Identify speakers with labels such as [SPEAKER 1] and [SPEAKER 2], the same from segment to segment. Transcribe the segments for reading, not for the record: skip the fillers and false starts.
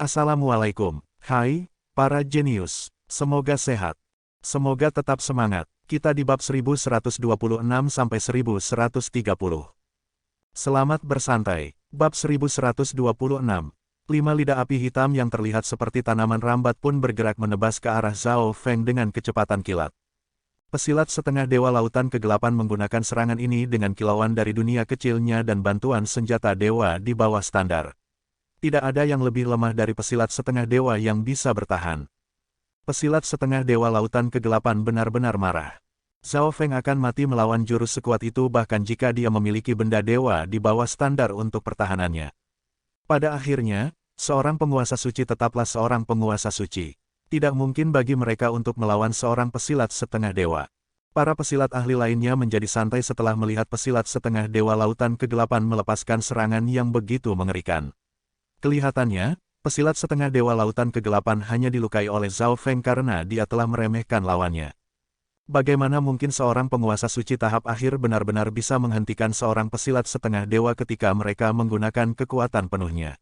[SPEAKER 1] Assalamualaikum. Hai, para jenius. Semoga sehat. Semoga tetap semangat. Kita di bab 1126-1130. Selamat bersantai. Bab 1126. 5 lidah api hitam yang terlihat seperti tanaman rambat pun bergerak menebas ke arah Zhao Feng dengan kecepatan kilat. Pesilat setengah dewa lautan kegelapan menggunakan serangan ini dengan kilauan dari dunia kecilnya dan bantuan senjata dewa di bawah standar. Tidak ada yang lebih lemah dari pesilat setengah dewa yang bisa bertahan. Pesilat setengah dewa lautan kegelapan benar-benar marah. Zhao Feng akan mati melawan jurus sekuat itu bahkan jika dia memiliki benda dewa di bawah standar untuk pertahanannya. Pada akhirnya, seorang penguasa suci tetaplah seorang penguasa suci. Tidak mungkin bagi mereka untuk melawan seorang pesilat setengah dewa. Para pesilat ahli lainnya menjadi santai setelah melihat pesilat setengah dewa lautan kegelapan melepaskan serangan yang begitu mengerikan. Kelihatannya, pesilat setengah dewa lautan kegelapan hanya dilukai oleh Zhao Feng karena dia telah meremehkan lawannya. Bagaimana mungkin seorang penguasa suci tahap akhir benar-benar bisa menghentikan seorang pesilat setengah dewa ketika mereka menggunakan kekuatan penuhnya?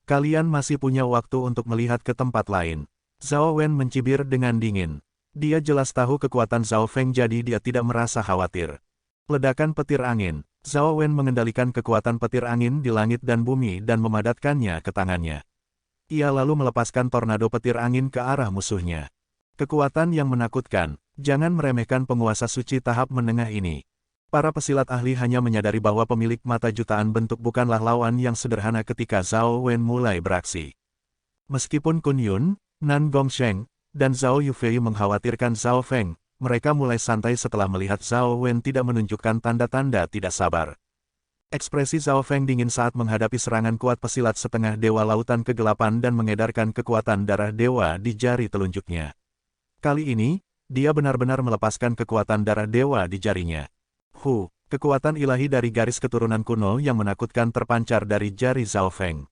[SPEAKER 1] Kalian masih punya waktu untuk melihat ke tempat lain. Zhao Wen mencibir dengan dingin. Dia jelas tahu kekuatan Zhao Feng jadi dia tidak merasa khawatir. Ledakan petir angin. Zhao Wen mengendalikan kekuatan petir angin di langit dan bumi dan memadatkannya ke tangannya. Ia lalu melepaskan tornado petir angin ke arah musuhnya. Kekuatan yang menakutkan. Jangan meremehkan penguasa suci tahap menengah ini. Para pesilat ahli hanya menyadari bahwa pemilik mata jutaan bentuk bukanlah lawan yang sederhana ketika Zhao Wen mulai beraksi. Meskipun Kun Yun, Nan Gongsheng, dan Zhao Yufei mengkhawatirkan Zhao Feng, mereka mulai santai setelah melihat Zhao Wen tidak menunjukkan tanda-tanda tidak sabar. Ekspresi Zhao Feng dingin saat menghadapi serangan kuat pesilat setengah dewa lautan kegelapan dan mengedarkan kekuatan darah dewa di jari telunjuknya. Kali ini, dia benar-benar melepaskan kekuatan darah dewa di jarinya. Kekuatan ilahi dari garis keturunan kuno yang menakutkan terpancar dari jari Zhao Feng.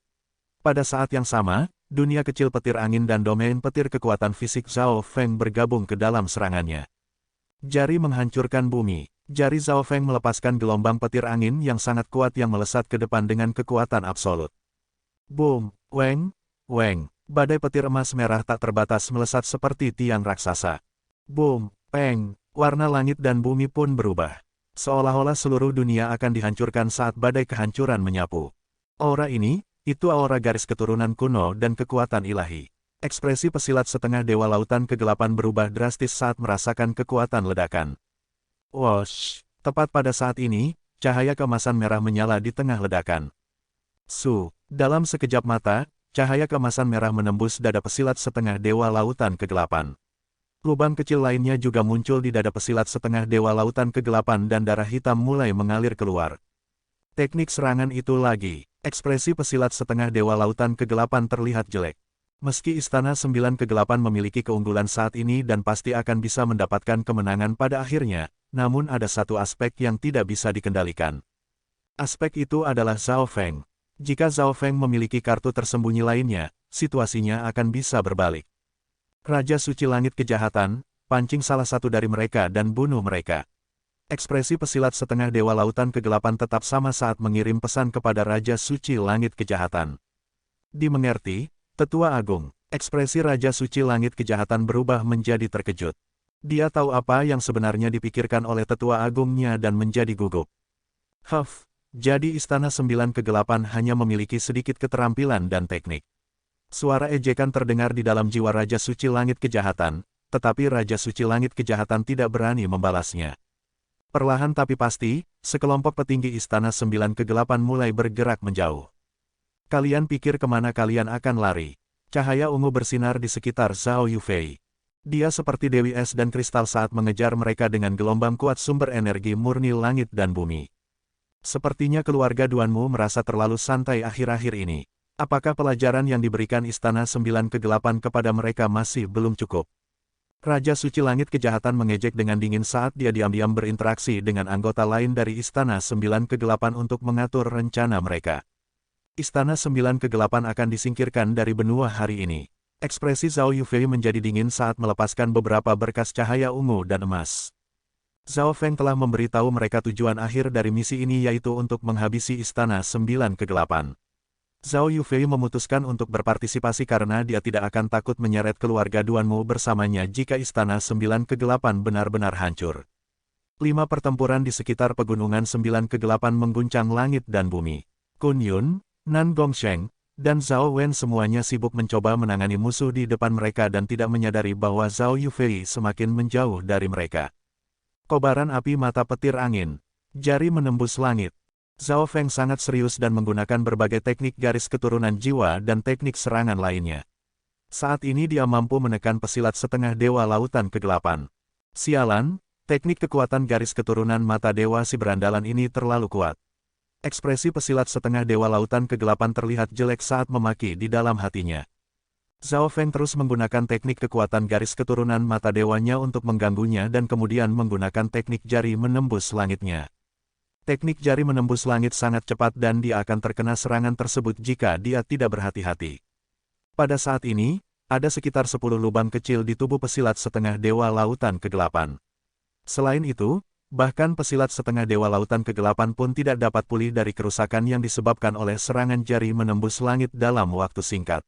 [SPEAKER 1] Pada saat yang sama, dunia kecil petir angin dan domain petir kekuatan fisik Zhao Feng bergabung ke dalam serangannya. Jari menghancurkan bumi. Jari Zhao Feng melepaskan gelombang petir angin yang sangat kuat yang melesat ke depan dengan kekuatan absolut. Boom, weng, weng. Badai petir emas merah tak terbatas melesat seperti tiang raksasa. Boom, peng. Warna langit dan bumi pun berubah. Seolah-olah seluruh dunia akan dihancurkan saat badai kehancuran menyapu. Aura ini, itu aura garis keturunan kuno dan kekuatan ilahi. Ekspresi pesilat setengah dewa lautan kegelapan berubah drastis saat merasakan kekuatan ledakan. Wosh! Tepat pada saat ini, cahaya keemasan merah menyala di tengah ledakan. Dalam sekejap mata, cahaya keemasan merah menembus dada pesilat setengah dewa lautan kegelapan. Lubang kecil lainnya juga muncul di dada pesilat setengah dewa lautan kegelapan dan darah hitam mulai mengalir keluar. Teknik serangan itu lagi. Ekspresi pesilat setengah dewa lautan kegelapan terlihat jelek. Meski Istana Sembilan Kegelapan memiliki keunggulan saat ini dan pasti akan bisa mendapatkan kemenangan pada akhirnya, namun ada satu aspek yang tidak bisa dikendalikan. Aspek itu adalah Zhao Feng. Jika Zhao Feng memiliki kartu tersembunyi lainnya, situasinya akan bisa berbalik. Raja Suci Langit Kejahatan, pancing salah satu dari mereka dan bunuh mereka. Ekspresi pesilat setengah dewa lautan kegelapan tetap sama saat mengirim pesan kepada Raja Suci Langit Kejahatan. Dimengerti, Tetua Agung. Ekspresi Raja Suci Langit Kejahatan berubah menjadi terkejut. Dia tahu apa yang sebenarnya dipikirkan oleh Tetua Agungnya dan menjadi gugup. Jadi Istana Sembilan Kegelapan hanya memiliki sedikit keterampilan dan teknik. Suara ejekan terdengar di dalam jiwa Raja Suci Langit Kejahatan, tetapi Raja Suci Langit Kejahatan tidak berani membalasnya. Perlahan tapi pasti, sekelompok petinggi Istana Sembilan Kegelapan mulai bergerak menjauh. Kalian pikir kemana kalian akan lari? Cahaya ungu bersinar di sekitar Zhao Yufei. Dia seperti Dewi Es dan Kristal saat mengejar mereka dengan gelombang kuat sumber energi murni langit dan bumi. Sepertinya keluarga Duanmu merasa terlalu santai akhir-akhir ini. Apakah pelajaran yang diberikan Istana Sembilan Kegelapan kepada mereka masih belum cukup? Raja Suci Langit Kejahatan mengejek dengan dingin saat dia diam-diam berinteraksi dengan anggota lain dari Istana Sembilan Kegelapan untuk mengatur rencana mereka. Istana Sembilan Kegelapan akan disingkirkan dari benua hari ini. Ekspresi Zhao Yufei menjadi dingin saat melepaskan beberapa berkas cahaya ungu dan emas. Zhao Feng telah memberitahu mereka tujuan akhir dari misi ini yaitu untuk menghabisi Istana Sembilan Kegelapan. Zhao Yufei memutuskan untuk berpartisipasi karena dia tidak akan takut menyeret keluarga Duanmu bersamanya jika Istana Sembilan Kegelapan benar-benar hancur. 5 pertempuran di sekitar Pegunungan Sembilan Kegelapan mengguncang langit dan bumi. Kun Yun, Nan Gongsheng, dan Zhao Wen semuanya sibuk mencoba menangani musuh di depan mereka dan tidak menyadari bahwa Zhao Yufei semakin menjauh dari mereka. Kobaran api mata petir angin. Jari menembus langit. Zhao Feng sangat serius dan menggunakan berbagai teknik garis keturunan jiwa dan teknik serangan lainnya. Saat ini dia mampu menekan pesilat setengah dewa lautan kegelapan. Sialan, teknik kekuatan garis keturunan mata dewa si berandalan ini terlalu kuat. Ekspresi pesilat setengah dewa lautan kegelapan terlihat jelek saat memaki di dalam hatinya. Zhao Feng terus menggunakan teknik kekuatan garis keturunan mata dewanya untuk mengganggunya dan kemudian menggunakan teknik jari menembus langitnya. Teknik jari menembus langit sangat cepat dan dia akan terkena serangan tersebut jika dia tidak berhati-hati. Pada saat ini, ada sekitar 10 lubang kecil di tubuh pesilat setengah dewa lautan kegelapan. Selain itu, bahkan pesilat setengah dewa lautan kegelapan pun tidak dapat pulih dari kerusakan yang disebabkan oleh serangan jari menembus langit dalam waktu singkat.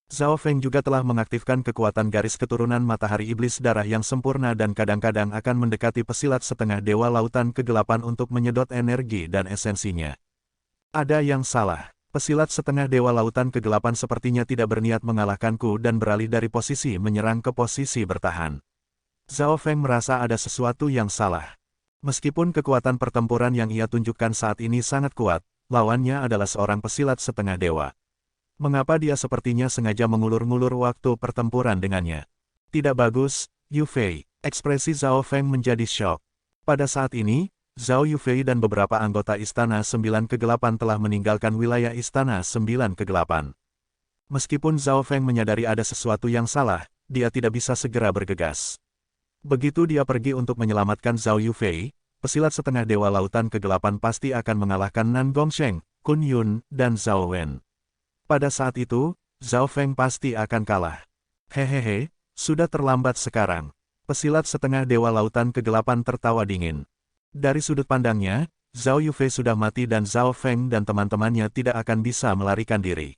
[SPEAKER 1] Zhao Feng juga telah mengaktifkan kekuatan garis keturunan matahari iblis darah yang sempurna dan kadang-kadang akan mendekati pesilat setengah dewa lautan kegelapan untuk menyedot energi dan esensinya. Ada yang salah. Pesilat setengah dewa lautan kegelapan sepertinya tidak berniat mengalahkanku dan beralih dari posisi menyerang ke posisi bertahan. Zhao Feng merasa ada sesuatu yang salah. Meskipun kekuatan pertempuran yang ia tunjukkan saat ini sangat kuat, lawannya adalah seorang pesilat setengah dewa. Mengapa dia sepertinya sengaja mengulur-ngulur waktu pertempuran dengannya? Tidak bagus, Yufei. Ekspresi Zhao Feng menjadi syok. Pada saat ini, Zhao Yufei dan beberapa anggota Istana Sembilan Kegelapan telah meninggalkan wilayah Istana Sembilan Kegelapan. Meskipun Zhao Feng menyadari ada sesuatu yang salah, dia tidak bisa segera bergegas. Begitu dia pergi untuk menyelamatkan Zhao Yufei, pesilat setengah dewa lautan kegelapan pasti akan mengalahkan Nan Gongsheng, Kun Yun, dan Zhao Wen. Pada saat itu, Zhao Feng pasti akan kalah. Hehehe, sudah terlambat sekarang. Pesilat setengah dewa lautan kegelapan tertawa dingin. Dari sudut pandangnya, Zhao Yufei sudah mati dan Zhao Feng dan teman-temannya tidak akan bisa melarikan diri.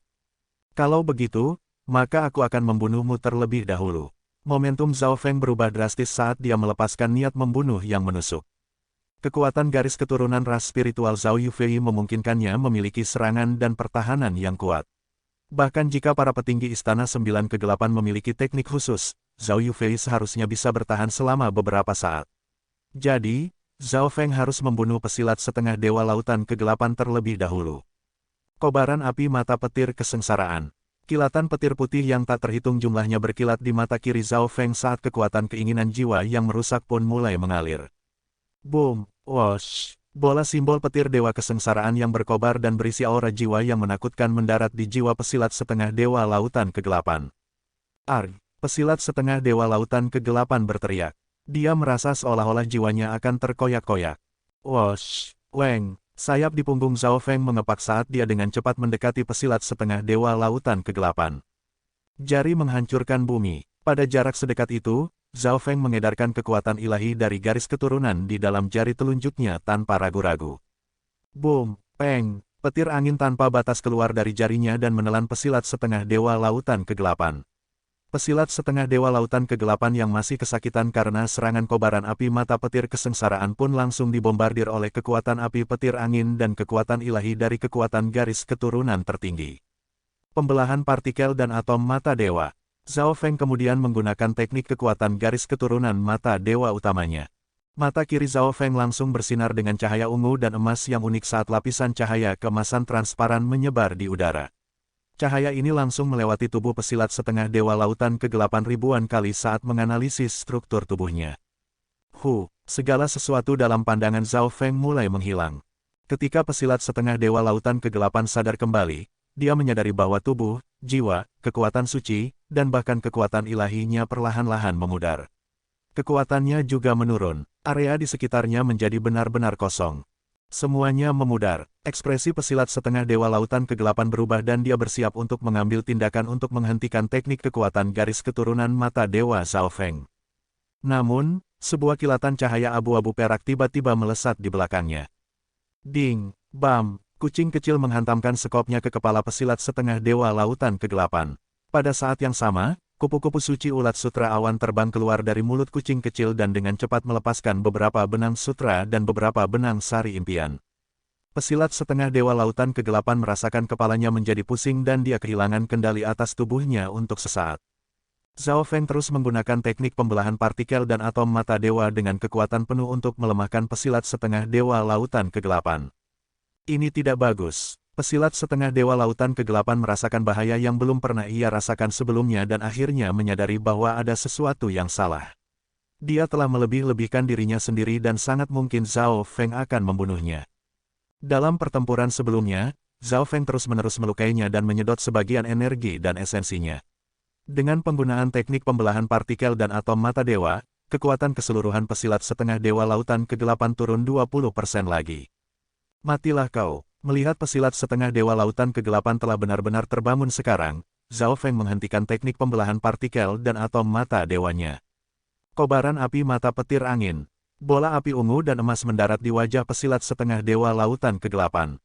[SPEAKER 1] Kalau begitu, maka aku akan membunuhmu terlebih dahulu. Momentum Zhao Feng berubah drastis saat dia melepaskan niat membunuh yang menusuk. Kekuatan garis keturunan ras spiritual Zhao Yufei memungkinkannya memiliki serangan dan pertahanan yang kuat. Bahkan jika para petinggi Istana Sembilan Kegelapan memiliki teknik khusus, Zhao Yufei seharusnya bisa bertahan selama beberapa saat. Jadi, Zhao Feng harus membunuh pesilat setengah dewa lautan kegelapan terlebih dahulu. Kobaran api mata petir kesengsaraan. Kilatan petir putih yang tak terhitung jumlahnya berkilat di mata kiri Zhao Feng saat kekuatan keinginan jiwa yang merusak pun mulai mengalir. Boom, whoosh. Bola simbol petir dewa kesengsaraan yang berkobar dan berisi aura jiwa yang menakutkan mendarat di jiwa pesilat setengah dewa lautan kegelapan. Arg! Pesilat setengah dewa lautan kegelapan berteriak. Dia merasa seolah-olah jiwanya akan terkoyak-koyak. Whoosh! Weng! Sayap di punggung Zhao Feng mengepak saat dia dengan cepat mendekati pesilat setengah dewa lautan kegelapan. Jari menghancurkan bumi. Pada jarak sedekat itu, Zhao Feng mengedarkan kekuatan ilahi dari garis keturunan di dalam jari telunjuknya tanpa ragu-ragu. Boom, peng, petir angin tanpa batas keluar dari jarinya dan menelan pesilat setengah dewa lautan kegelapan. Pesilat setengah dewa lautan kegelapan yang masih kesakitan karena serangan kobaran api mata petir kesengsaraan pun langsung dibombardir oleh kekuatan api petir angin dan kekuatan ilahi dari kekuatan garis keturunan tertinggi. Pembelahan partikel dan atom mata dewa. Zhao Feng kemudian menggunakan teknik kekuatan garis keturunan mata dewa utamanya. Mata kiri Zhao Feng langsung bersinar dengan cahaya ungu dan emas yang unik saat lapisan cahaya keemasan transparan menyebar di udara. Cahaya ini langsung melewati tubuh pesilat setengah dewa lautan kegelapan ribuan kali saat menganalisis struktur tubuhnya. Segala sesuatu dalam pandangan Zhao Feng mulai menghilang. Ketika pesilat setengah dewa lautan kegelapan sadar kembali, dia menyadari bahwa tubuh, jiwa, kekuatan suci, dan bahkan kekuatan ilahinya perlahan-lahan memudar. Kekuatannya juga menurun, area di sekitarnya menjadi benar-benar kosong. Semuanya memudar, ekspresi pesilat setengah dewa lautan kegelapan berubah dan dia bersiap untuk mengambil tindakan untuk menghentikan teknik kekuatan garis keturunan mata dewa Zhao Feng. Namun, sebuah kilatan cahaya abu-abu perak tiba-tiba melesat di belakangnya. Ding, bam, Kucing kecil menghantamkan sekopnya ke kepala pesilat setengah dewa lautan kegelapan. Pada saat yang sama, kupu-kupu suci ulat sutra awan terbang keluar dari mulut kucing kecil dan dengan cepat melepaskan beberapa benang sutra dan beberapa benang sari impian. Pesilat setengah dewa lautan kegelapan merasakan kepalanya menjadi pusing dan dia kehilangan kendali atas tubuhnya untuk sesaat. Zhao Feng terus menggunakan teknik pembelahan partikel dan atom mata dewa dengan kekuatan penuh untuk melemahkan pesilat setengah dewa lautan kegelapan. Ini tidak bagus. Pesilat setengah dewa lautan kegelapan merasakan bahaya yang belum pernah ia rasakan sebelumnya dan akhirnya menyadari bahwa ada sesuatu yang salah. Dia telah melebih-lebihkan dirinya sendiri dan sangat mungkin Zhao Feng akan membunuhnya. Dalam pertempuran sebelumnya, Zhao Feng terus-menerus melukainya dan menyedot sebagian energi dan esensinya. Dengan penggunaan teknik pembelahan partikel dan atom mata dewa, kekuatan keseluruhan pesilat setengah dewa lautan kegelapan turun 20% lagi. Matilah kau. Melihat pesilat setengah dewa lautan kegelapan telah benar-benar terbangun sekarang, Zhao Feng menghentikan teknik pembelahan partikel dan atom mata dewanya. Kobaran api mata petir angin. Bola api ungu dan emas mendarat di wajah pesilat setengah dewa lautan kegelapan.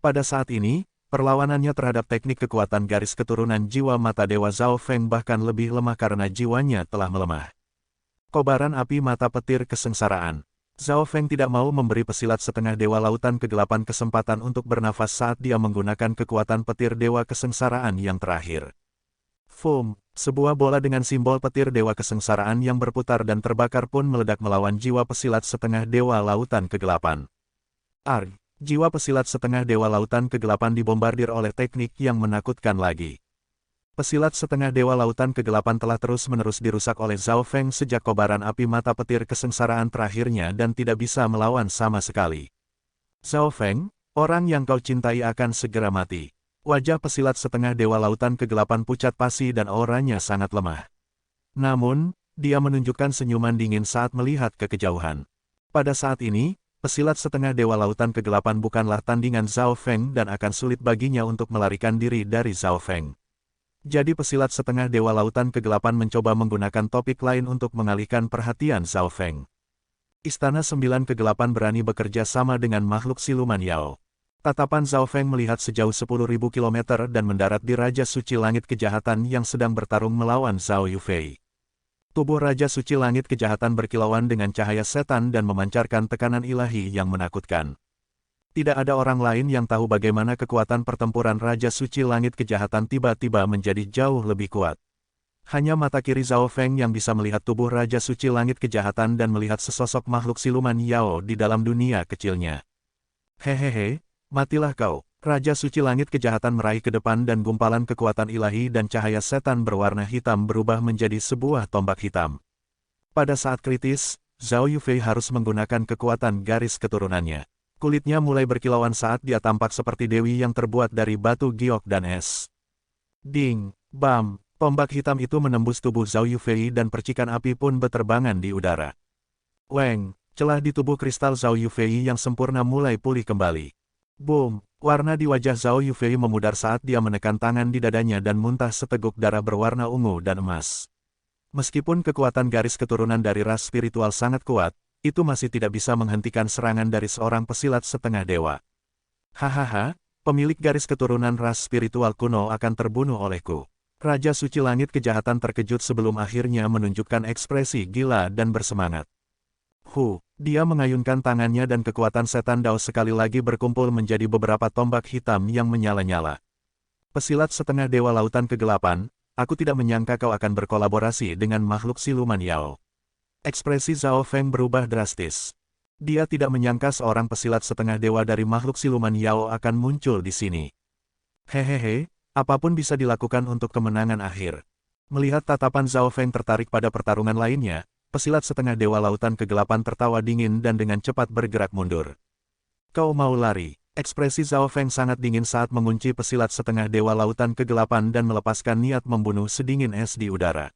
[SPEAKER 1] Pada saat ini, perlawanannya terhadap teknik kekuatan garis keturunan jiwa mata dewa Zhao Feng bahkan lebih lemah karena jiwanya telah melemah. Kobaran api mata petir kesengsaraan. Zhao Feng tidak mau memberi pesilat setengah dewa lautan kegelapan kesempatan untuk bernafas saat dia menggunakan kekuatan petir dewa kesengsaraan yang terakhir. Foom, sebuah bola dengan simbol petir dewa kesengsaraan yang berputar dan terbakar pun meledak melawan jiwa pesilat setengah dewa lautan kegelapan. Arg, jiwa pesilat setengah dewa lautan kegelapan dibombardir oleh teknik yang menakutkan lagi. Pesilat setengah dewa lautan kegelapan telah terus-menerus dirusak oleh Zhao Feng sejak kobaran api mata petir kesengsaraan terakhirnya dan tidak bisa melawan sama sekali. Zhao Feng, orang yang kau cintai akan segera mati. Wajah pesilat setengah dewa lautan kegelapan pucat pasi dan auranya sangat lemah. Namun, dia menunjukkan senyuman dingin saat melihat ke kejauhan. Pada saat ini, pesilat setengah dewa lautan kegelapan bukanlah tandingan Zhao Feng dan akan sulit baginya untuk melarikan diri dari Zhao Feng. Jadi pesilat setengah dewa lautan kegelapan mencoba menggunakan topik lain untuk mengalihkan perhatian Zhao Feng. Istana Sembilan Kegelapan berani bekerja sama dengan makhluk siluman Yao. Tatapan Zhao Feng melihat sejauh 10.000 km dan mendarat di Raja Suci Langit Kejahatan yang sedang bertarung melawan Zhao Yufei. Tubuh Raja Suci Langit Kejahatan berkilauan dengan cahaya setan dan memancarkan tekanan ilahi yang menakutkan. Tidak ada orang lain yang tahu bagaimana kekuatan pertempuran Raja Suci Langit Kejahatan tiba-tiba menjadi jauh lebih kuat. Hanya mata kiri Zhao Feng yang bisa melihat tubuh Raja Suci Langit Kejahatan dan melihat sesosok makhluk siluman Yao di dalam dunia kecilnya. Hehehe, matilah kau. Raja Suci Langit Kejahatan meraih ke depan dan gumpalan kekuatan ilahi dan cahaya setan berwarna hitam berubah menjadi sebuah tombak hitam. Pada saat kritis, Zhao Yufei harus menggunakan kekuatan garis keturunannya. Kulitnya mulai berkilauan saat dia tampak seperti dewi yang terbuat dari batu giok dan es. Ding, bam, tombak hitam itu menembus tubuh Zhao Yufei dan percikan api pun berterbangan di udara. Weng, celah di tubuh kristal Zhao Yufei yang sempurna mulai pulih kembali. Boom, warna di wajah Zhao Yufei memudar saat dia menekan tangan di dadanya dan muntah seteguk darah berwarna ungu dan emas. Meskipun kekuatan garis keturunan dari ras spiritual sangat kuat, itu masih tidak bisa menghentikan serangan dari seorang pesilat setengah dewa. Hahaha, pemilik garis keturunan ras spiritual kuno akan terbunuh olehku. Raja Suci Langit Kejahatan terkejut sebelum akhirnya menunjukkan ekspresi gila dan bersemangat. Dia mengayunkan tangannya dan kekuatan setan Dao sekali lagi berkumpul menjadi beberapa tombak hitam yang menyala-nyala. Pesilat setengah dewa lautan kegelapan, aku tidak menyangka kau akan berkolaborasi dengan makhluk siluman Yao. Ekspresi Zhao Feng berubah drastis. Dia tidak menyangka seorang pesilat setengah dewa dari makhluk siluman Yao akan muncul di sini. Hehehe, apapun bisa dilakukan untuk kemenangan akhir. Melihat tatapan Zhao Feng tertarik pada pertarungan lainnya, pesilat setengah dewa lautan kegelapan tertawa dingin dan dengan cepat bergerak mundur. Kau mau lari? Ekspresi Zhao Feng sangat dingin saat mengunci pesilat setengah dewa lautan kegelapan dan melepaskan niat membunuh sedingin es di udara.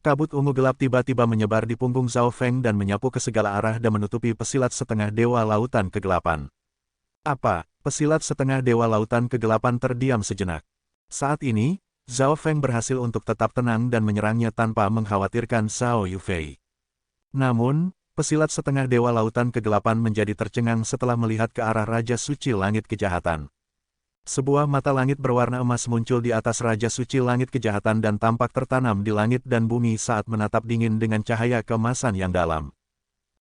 [SPEAKER 1] Kabut ungu gelap tiba-tiba menyebar di punggung Zhao Feng dan menyapu ke segala arah dan menutupi pesilat setengah dewa lautan kegelapan. Apa? Pesilat setengah dewa lautan kegelapan terdiam sejenak. Saat ini, Zhao Feng berhasil untuk tetap tenang dan menyerangnya tanpa mengkhawatirkan Zhao Yufei. Namun, Pesilat setengah dewa lautan kegelapan menjadi tercengang setelah melihat ke arah Raja Suci Langit Kejahatan. Sebuah mata langit berwarna emas muncul di atas Raja Suci Langit Kejahatan dan tampak tertanam di langit dan bumi saat menatap dingin dengan cahaya keemasan yang dalam.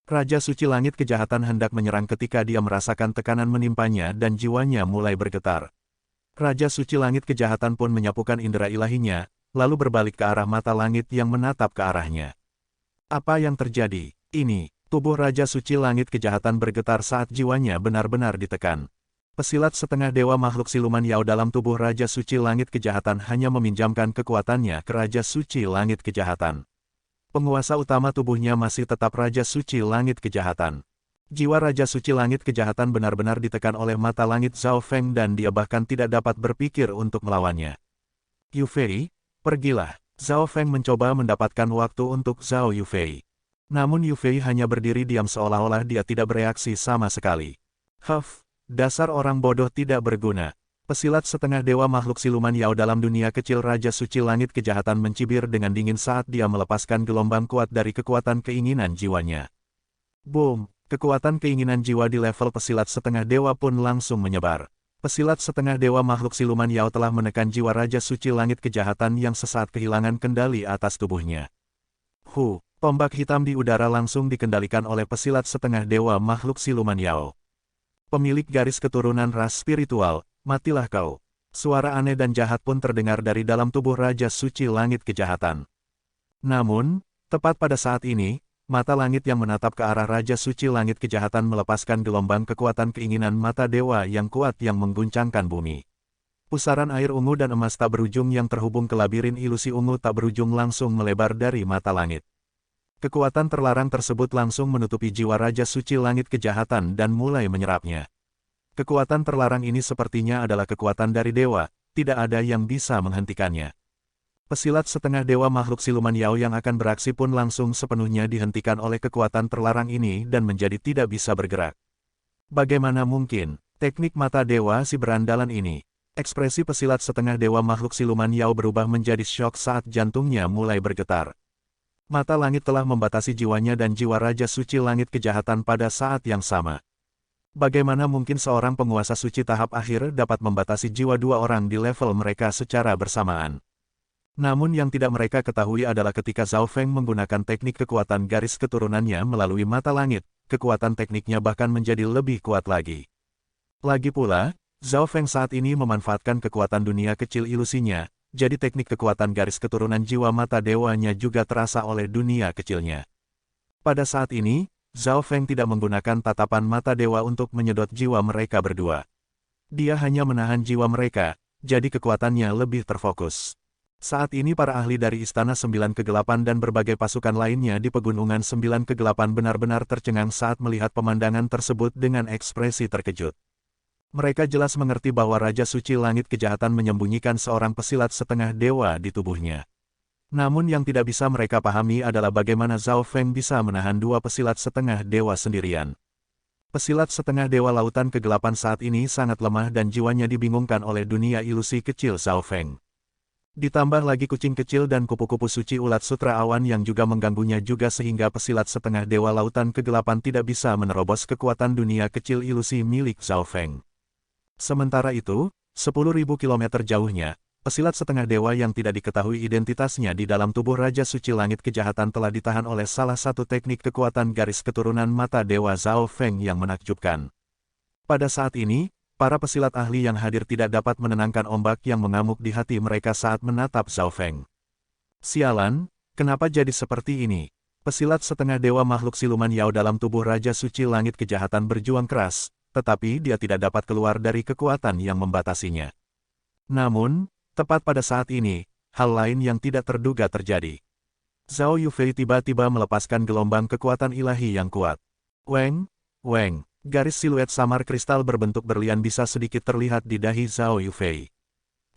[SPEAKER 1] Raja Suci Langit Kejahatan hendak menyerang ketika dia merasakan tekanan menimpanya dan jiwanya mulai bergetar. Raja Suci Langit Kejahatan pun menyapukan indera ilahinya, lalu berbalik ke arah mata langit yang menatap ke arahnya. Apa yang terjadi? Ini, tubuh Raja Suci Langit Kejahatan bergetar saat jiwanya benar-benar ditekan. Pesilat setengah dewa makhluk siluman Yao dalam tubuh Raja Suci Langit Kejahatan hanya meminjamkan kekuatannya ke Raja Suci Langit Kejahatan. Penguasa utama tubuhnya masih tetap Raja Suci Langit Kejahatan. Jiwa Raja Suci Langit Kejahatan benar-benar ditekan oleh mata langit Zhao Feng dan dia bahkan tidak dapat berpikir untuk melawannya. Yufei, pergilah. Zhao Feng mencoba mendapatkan waktu untuk Zhao Yufei. Namun Yufei hanya berdiri diam seolah-olah dia tidak bereaksi sama sekali. Huff. Dasar orang bodoh tidak berguna. Pesilat setengah dewa makhluk siluman Yao dalam dunia kecil Raja Suci Langit Kejahatan mencibir dengan dingin saat dia melepaskan gelombang kuat dari kekuatan keinginan jiwanya. Boom! Kekuatan keinginan jiwa di level pesilat setengah dewa pun langsung menyebar. Pesilat setengah dewa makhluk siluman Yao telah menekan jiwa Raja Suci Langit Kejahatan yang sesaat kehilangan kendali atas tubuhnya. Tombak hitam di udara langsung dikendalikan oleh pesilat setengah dewa makhluk siluman Yao. Pemilik garis keturunan ras spiritual, matilah kau. Suara aneh dan jahat pun terdengar dari dalam tubuh Raja Suci Langit Kejahatan. Namun, tepat pada saat ini, mata langit yang menatap ke arah Raja Suci Langit Kejahatan melepaskan gelombang kekuatan keinginan mata dewa yang kuat yang mengguncangkan bumi. Pusaran air ungu dan emas tak berujung yang terhubung ke labirin ilusi ungu tak berujung langsung melebar dari mata langit. Kekuatan terlarang tersebut langsung menutupi jiwa Raja Suci Langit Kejahatan dan mulai menyerapnya. Kekuatan terlarang ini sepertinya adalah kekuatan dari dewa, tidak ada yang bisa menghentikannya. Pesilat setengah dewa makhluk siluman Yao yang akan beraksi pun langsung sepenuhnya dihentikan oleh kekuatan terlarang ini dan menjadi tidak bisa bergerak. Bagaimana mungkin? Teknik mata dewa si berandalan ini. Ekspresi pesilat setengah dewa makhluk siluman Yao berubah menjadi syok saat jantungnya mulai bergetar. Mata langit telah membatasi jiwanya dan jiwa Raja Suci Langit Kejahatan pada saat yang sama. Bagaimana mungkin seorang penguasa suci tahap akhir dapat membatasi jiwa dua orang di level mereka secara bersamaan? Namun yang tidak mereka ketahui adalah ketika Zhao Feng menggunakan teknik kekuatan garis keturunannya melalui mata langit, kekuatan tekniknya bahkan menjadi lebih kuat lagi. Lagi pula, Zhao Feng saat ini memanfaatkan kekuatan dunia kecil ilusinya, jadi teknik kekuatan garis keturunan jiwa mata dewanya juga terasa oleh dunia kecilnya. Pada saat ini, Zhao Feng tidak menggunakan tatapan mata dewa untuk menyedot jiwa mereka berdua. Dia hanya menahan jiwa mereka, jadi kekuatannya lebih terfokus. Saat ini para ahli dari Istana Sembilan Kegelapan dan berbagai pasukan lainnya di Pegunungan Sembilan Kegelapan benar-benar tercengang saat melihat pemandangan tersebut dengan ekspresi terkejut. Mereka jelas mengerti bahwa Raja Suci Langit Kejahatan menyembunyikan seorang pesilat setengah dewa di tubuhnya. Namun yang tidak bisa mereka pahami adalah bagaimana Zhao Feng bisa menahan dua pesilat setengah dewa sendirian. Pesilat setengah dewa lautan kegelapan saat ini sangat lemah dan jiwanya dibingungkan oleh dunia ilusi kecil Zhao Feng. Ditambah lagi kucing kecil dan kupu-kupu suci ulat sutra awan yang juga mengganggunya juga sehingga pesilat setengah dewa lautan kegelapan tidak bisa menerobos kekuatan dunia kecil ilusi milik Zhao Feng. Sementara itu, 10.000 kilometer jauhnya, pesilat setengah dewa yang tidak diketahui identitasnya di dalam tubuh Raja Suci Langit Kejahatan telah ditahan oleh salah satu teknik kekuatan garis keturunan mata dewa Zhao Feng yang menakjubkan. Pada saat ini, para pesilat ahli yang hadir tidak dapat menenangkan ombak yang mengamuk di hati mereka saat menatap Zhao Feng. Sialan, kenapa jadi seperti ini? Pesilat setengah dewa makhluk siluman Yao dalam tubuh Raja Suci Langit Kejahatan berjuang keras, tetapi dia tidak dapat keluar dari kekuatan yang membatasinya. Namun, tepat pada saat ini, hal lain yang tidak terduga terjadi. Zhao Yufei tiba-tiba melepaskan gelombang kekuatan ilahi yang kuat. Weng, garis siluet samar kristal berbentuk berlian bisa sedikit terlihat di dahi Zhao Yufei.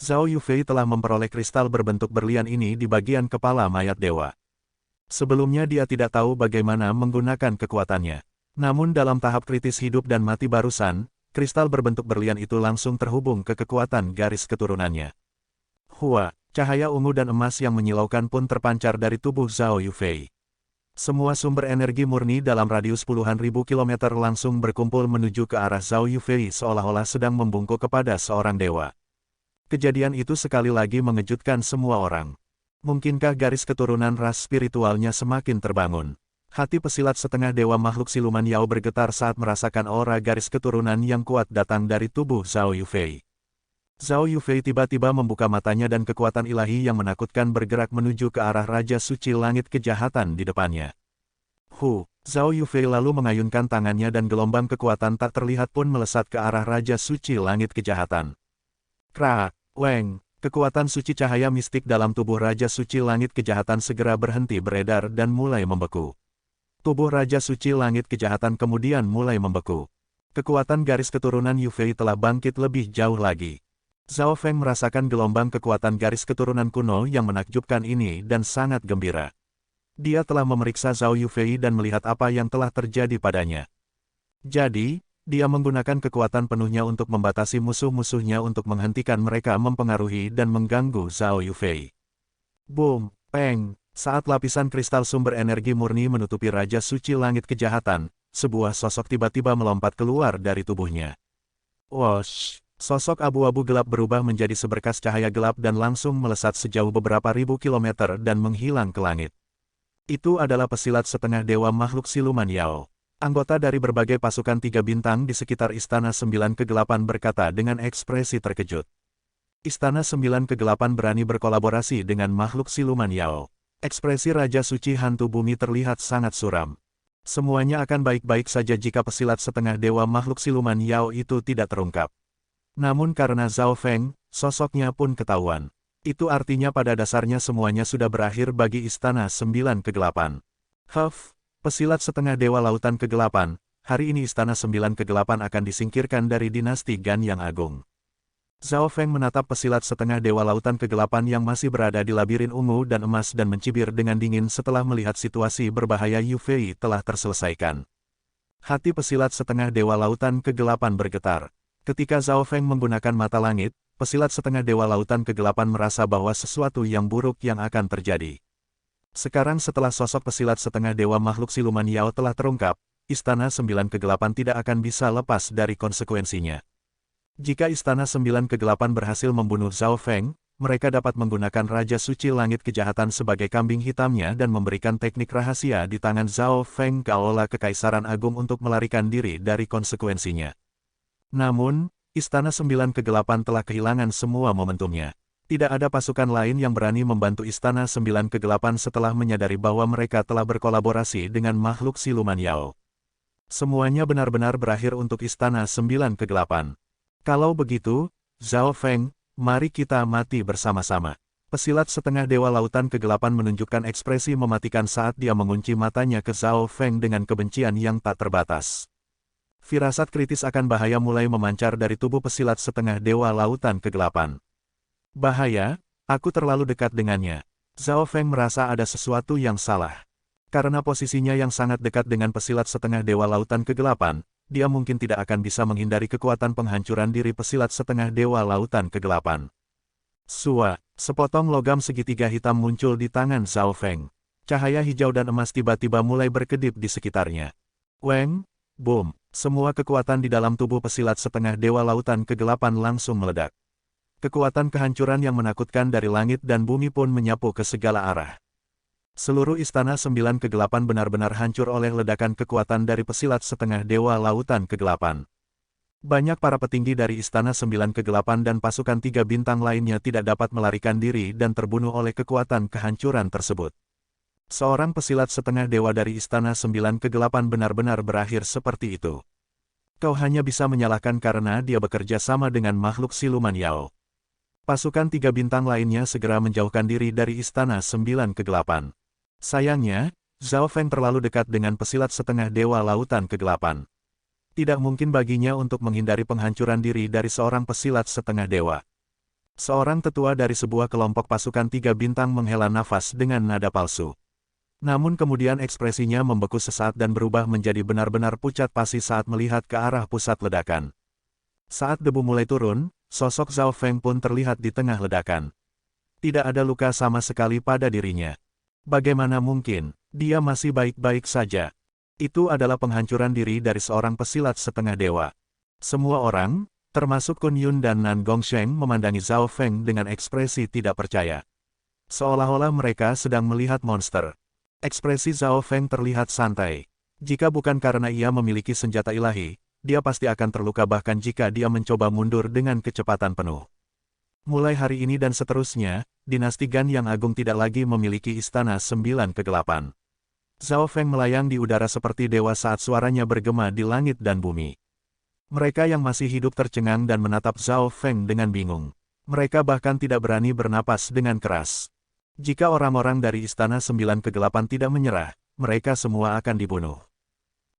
[SPEAKER 1] Zhao Yufei telah memperoleh kristal berbentuk berlian ini di bagian kepala mayat dewa. Sebelumnya dia tidak tahu bagaimana menggunakan kekuatannya. Namun dalam tahap kritis hidup dan mati barusan, kristal berbentuk berlian itu langsung terhubung ke kekuatan garis keturunannya. Cahaya ungu dan emas yang menyilaukan pun terpancar dari tubuh Zhao Yufei. Semua sumber energi murni dalam radius puluhan ribu kilometer langsung berkumpul menuju ke arah Zhao Yufei seolah-olah sedang membungkuk kepada seorang dewa. Kejadian itu sekali lagi mengejutkan semua orang. Mungkinkah garis keturunan ras spiritualnya semakin terbangun? Hati pesilat setengah dewa makhluk siluman Yao bergetar saat merasakan aura garis keturunan yang kuat datang dari tubuh Zhao Yufei. Zhao Yufei tiba-tiba membuka matanya dan kekuatan ilahi yang menakutkan bergerak menuju ke arah Raja Suci Langit Kejahatan di depannya. Zhao Yufei lalu mengayunkan tangannya dan gelombang kekuatan tak terlihat pun melesat ke arah Raja Suci Langit Kejahatan. Kekuatan suci cahaya mistik dalam tubuh Raja Suci Langit Kejahatan segera berhenti beredar dan mulai membeku. Tubuh Raja Suci Langit Kejahatan kemudian mulai membeku. Kekuatan garis keturunan Yufei telah bangkit lebih jauh lagi. Zhao Feng merasakan gelombang kekuatan garis keturunan kuno yang menakjubkan ini dan sangat gembira. Dia telah memeriksa Zhao Yufei dan melihat apa yang telah terjadi padanya. Jadi, dia menggunakan kekuatan penuhnya untuk membatasi musuh-musuhnya untuk menghentikan mereka mempengaruhi dan mengganggu Zhao Yufei. Boom, peng, saat lapisan kristal sumber energi murni menutupi Raja Suci Langit Kejahatan, sebuah sosok tiba-tiba melompat keluar dari tubuhnya. Wosh! Sosok abu-abu gelap berubah menjadi seberkas cahaya gelap dan langsung melesat sejauh beberapa ribu kilometer dan menghilang ke langit. Itu adalah pesilat setengah dewa makhluk siluman Yao. Anggota dari berbagai pasukan 3 bintang di sekitar Istana 9 Kegelapan berkata dengan ekspresi terkejut. Istana 9 Kegelapan berani berkolaborasi dengan makhluk siluman Yao. Ekspresi Raja Suci Hantu Bumi terlihat sangat suram. Semuanya akan baik-baik saja jika pesilat setengah dewa makhluk siluman Yao itu tidak terungkap. Namun karena Zhao Feng, sosoknya pun ketahuan. Itu artinya pada dasarnya semuanya sudah berakhir bagi Istana 9 Kegelapan. Pesilat setengah dewa lautan kegelapan, hari ini Istana 9 Kegelapan akan disingkirkan dari dinasti Gan yang agung. Zhao Feng menatap pesilat setengah dewa lautan kegelapan yang masih berada di labirin ungu dan emas dan mencibir dengan dingin setelah melihat situasi berbahaya Yufei telah terselesaikan. Hati pesilat setengah dewa lautan kegelapan bergetar. Ketika Zhao Feng menggunakan mata langit, pesilat setengah dewa lautan kegelapan merasa bahwa sesuatu yang buruk yang akan terjadi. Sekarang setelah sosok pesilat setengah dewa makhluk siluman Yao telah terungkap, Istana 9 Kegelapan tidak akan bisa lepas dari konsekuensinya. Jika Istana 9 Kegelapan berhasil membunuh Zhao Feng, mereka dapat menggunakan Raja Suci Langit Kejahatan sebagai kambing hitamnya dan memberikan teknik rahasia di tangan Zhao Feng ke Aula Kekaisaran Agung untuk melarikan diri dari konsekuensinya. Namun, Istana 9 Kegelapan telah kehilangan semua momentumnya. Tidak ada pasukan lain yang berani membantu Istana 9 Kegelapan setelah menyadari bahwa mereka telah berkolaborasi dengan makhluk siluman Yao. Semuanya benar-benar berakhir untuk Istana 9 Kegelapan. Kalau begitu, Zhao Feng, mari kita mati bersama-sama. Pesilat setengah dewa lautan kegelapan menunjukkan ekspresi mematikan saat dia mengunci matanya ke Zhao Feng dengan kebencian yang tak terbatas. Firasat kritis akan bahaya mulai memancar dari tubuh pesilat setengah dewa lautan kegelapan. Bahaya, aku terlalu dekat dengannya. Zhao Feng merasa ada sesuatu yang salah. Karena posisinya yang sangat dekat dengan pesilat setengah dewa lautan kegelapan, dia mungkin tidak akan bisa menghindari kekuatan penghancuran diri pesilat setengah dewa lautan kegelapan. Sepotong logam segitiga hitam muncul di tangan Zhao Feng. Cahaya hijau dan emas tiba-tiba mulai berkedip di sekitarnya. Boom, semua kekuatan di dalam tubuh pesilat setengah dewa lautan kegelapan langsung meledak. Kekuatan kehancuran yang menakutkan dari langit dan bumi pun menyapu ke segala arah. Seluruh Istana 9 Kegelapan benar-benar hancur oleh ledakan kekuatan dari pesilat setengah dewa lautan kegelapan. Banyak para petinggi dari Istana 9 Kegelapan dan pasukan 3 bintang lainnya tidak dapat melarikan diri dan terbunuh oleh kekuatan kehancuran tersebut. Seorang pesilat setengah dewa dari Istana 9 Kegelapan benar-benar berakhir seperti itu. Kau hanya bisa menyalahkan karena dia bekerja sama dengan makhluk siluman Yao. Pasukan 3 bintang lainnya segera menjauhkan diri dari Istana 9 Kegelapan. Sayangnya, Zhao Feng terlalu dekat dengan pesilat setengah dewa lautan kegelapan. Tidak mungkin baginya untuk menghindari penghancuran diri dari seorang pesilat setengah dewa. Seorang tetua dari sebuah kelompok pasukan 3 bintang menghela nafas dengan nada palsu. Namun kemudian ekspresinya membeku sesaat dan berubah menjadi benar-benar pucat pasi saat melihat ke arah pusat ledakan. Saat debu mulai turun, sosok Zhao Feng pun terlihat di tengah ledakan. Tidak ada luka sama sekali pada dirinya. Bagaimana mungkin? Dia masih baik-baik saja. Itu adalah penghancuran diri dari seorang pesilat setengah dewa. Semua orang, termasuk Kun Yun dan Nan Gongsheng, memandangi Zhao Feng dengan ekspresi tidak percaya. Seolah-olah mereka sedang melihat monster. Ekspresi Zhao Feng terlihat santai. Jika bukan karena ia memiliki senjata ilahi, dia pasti akan terluka bahkan jika dia mencoba mundur dengan kecepatan penuh. Mulai hari ini dan seterusnya, dinasti Gan yang agung tidak lagi memiliki istana 9 kegelapan. Zhao Feng melayang di udara seperti dewa saat suaranya bergema di langit dan bumi. Mereka yang masih hidup tercengang dan menatap Zhao Feng dengan bingung. Mereka bahkan tidak berani bernapas dengan keras. Jika orang-orang dari Istana 9 Kegelapan tidak menyerah, mereka semua akan dibunuh.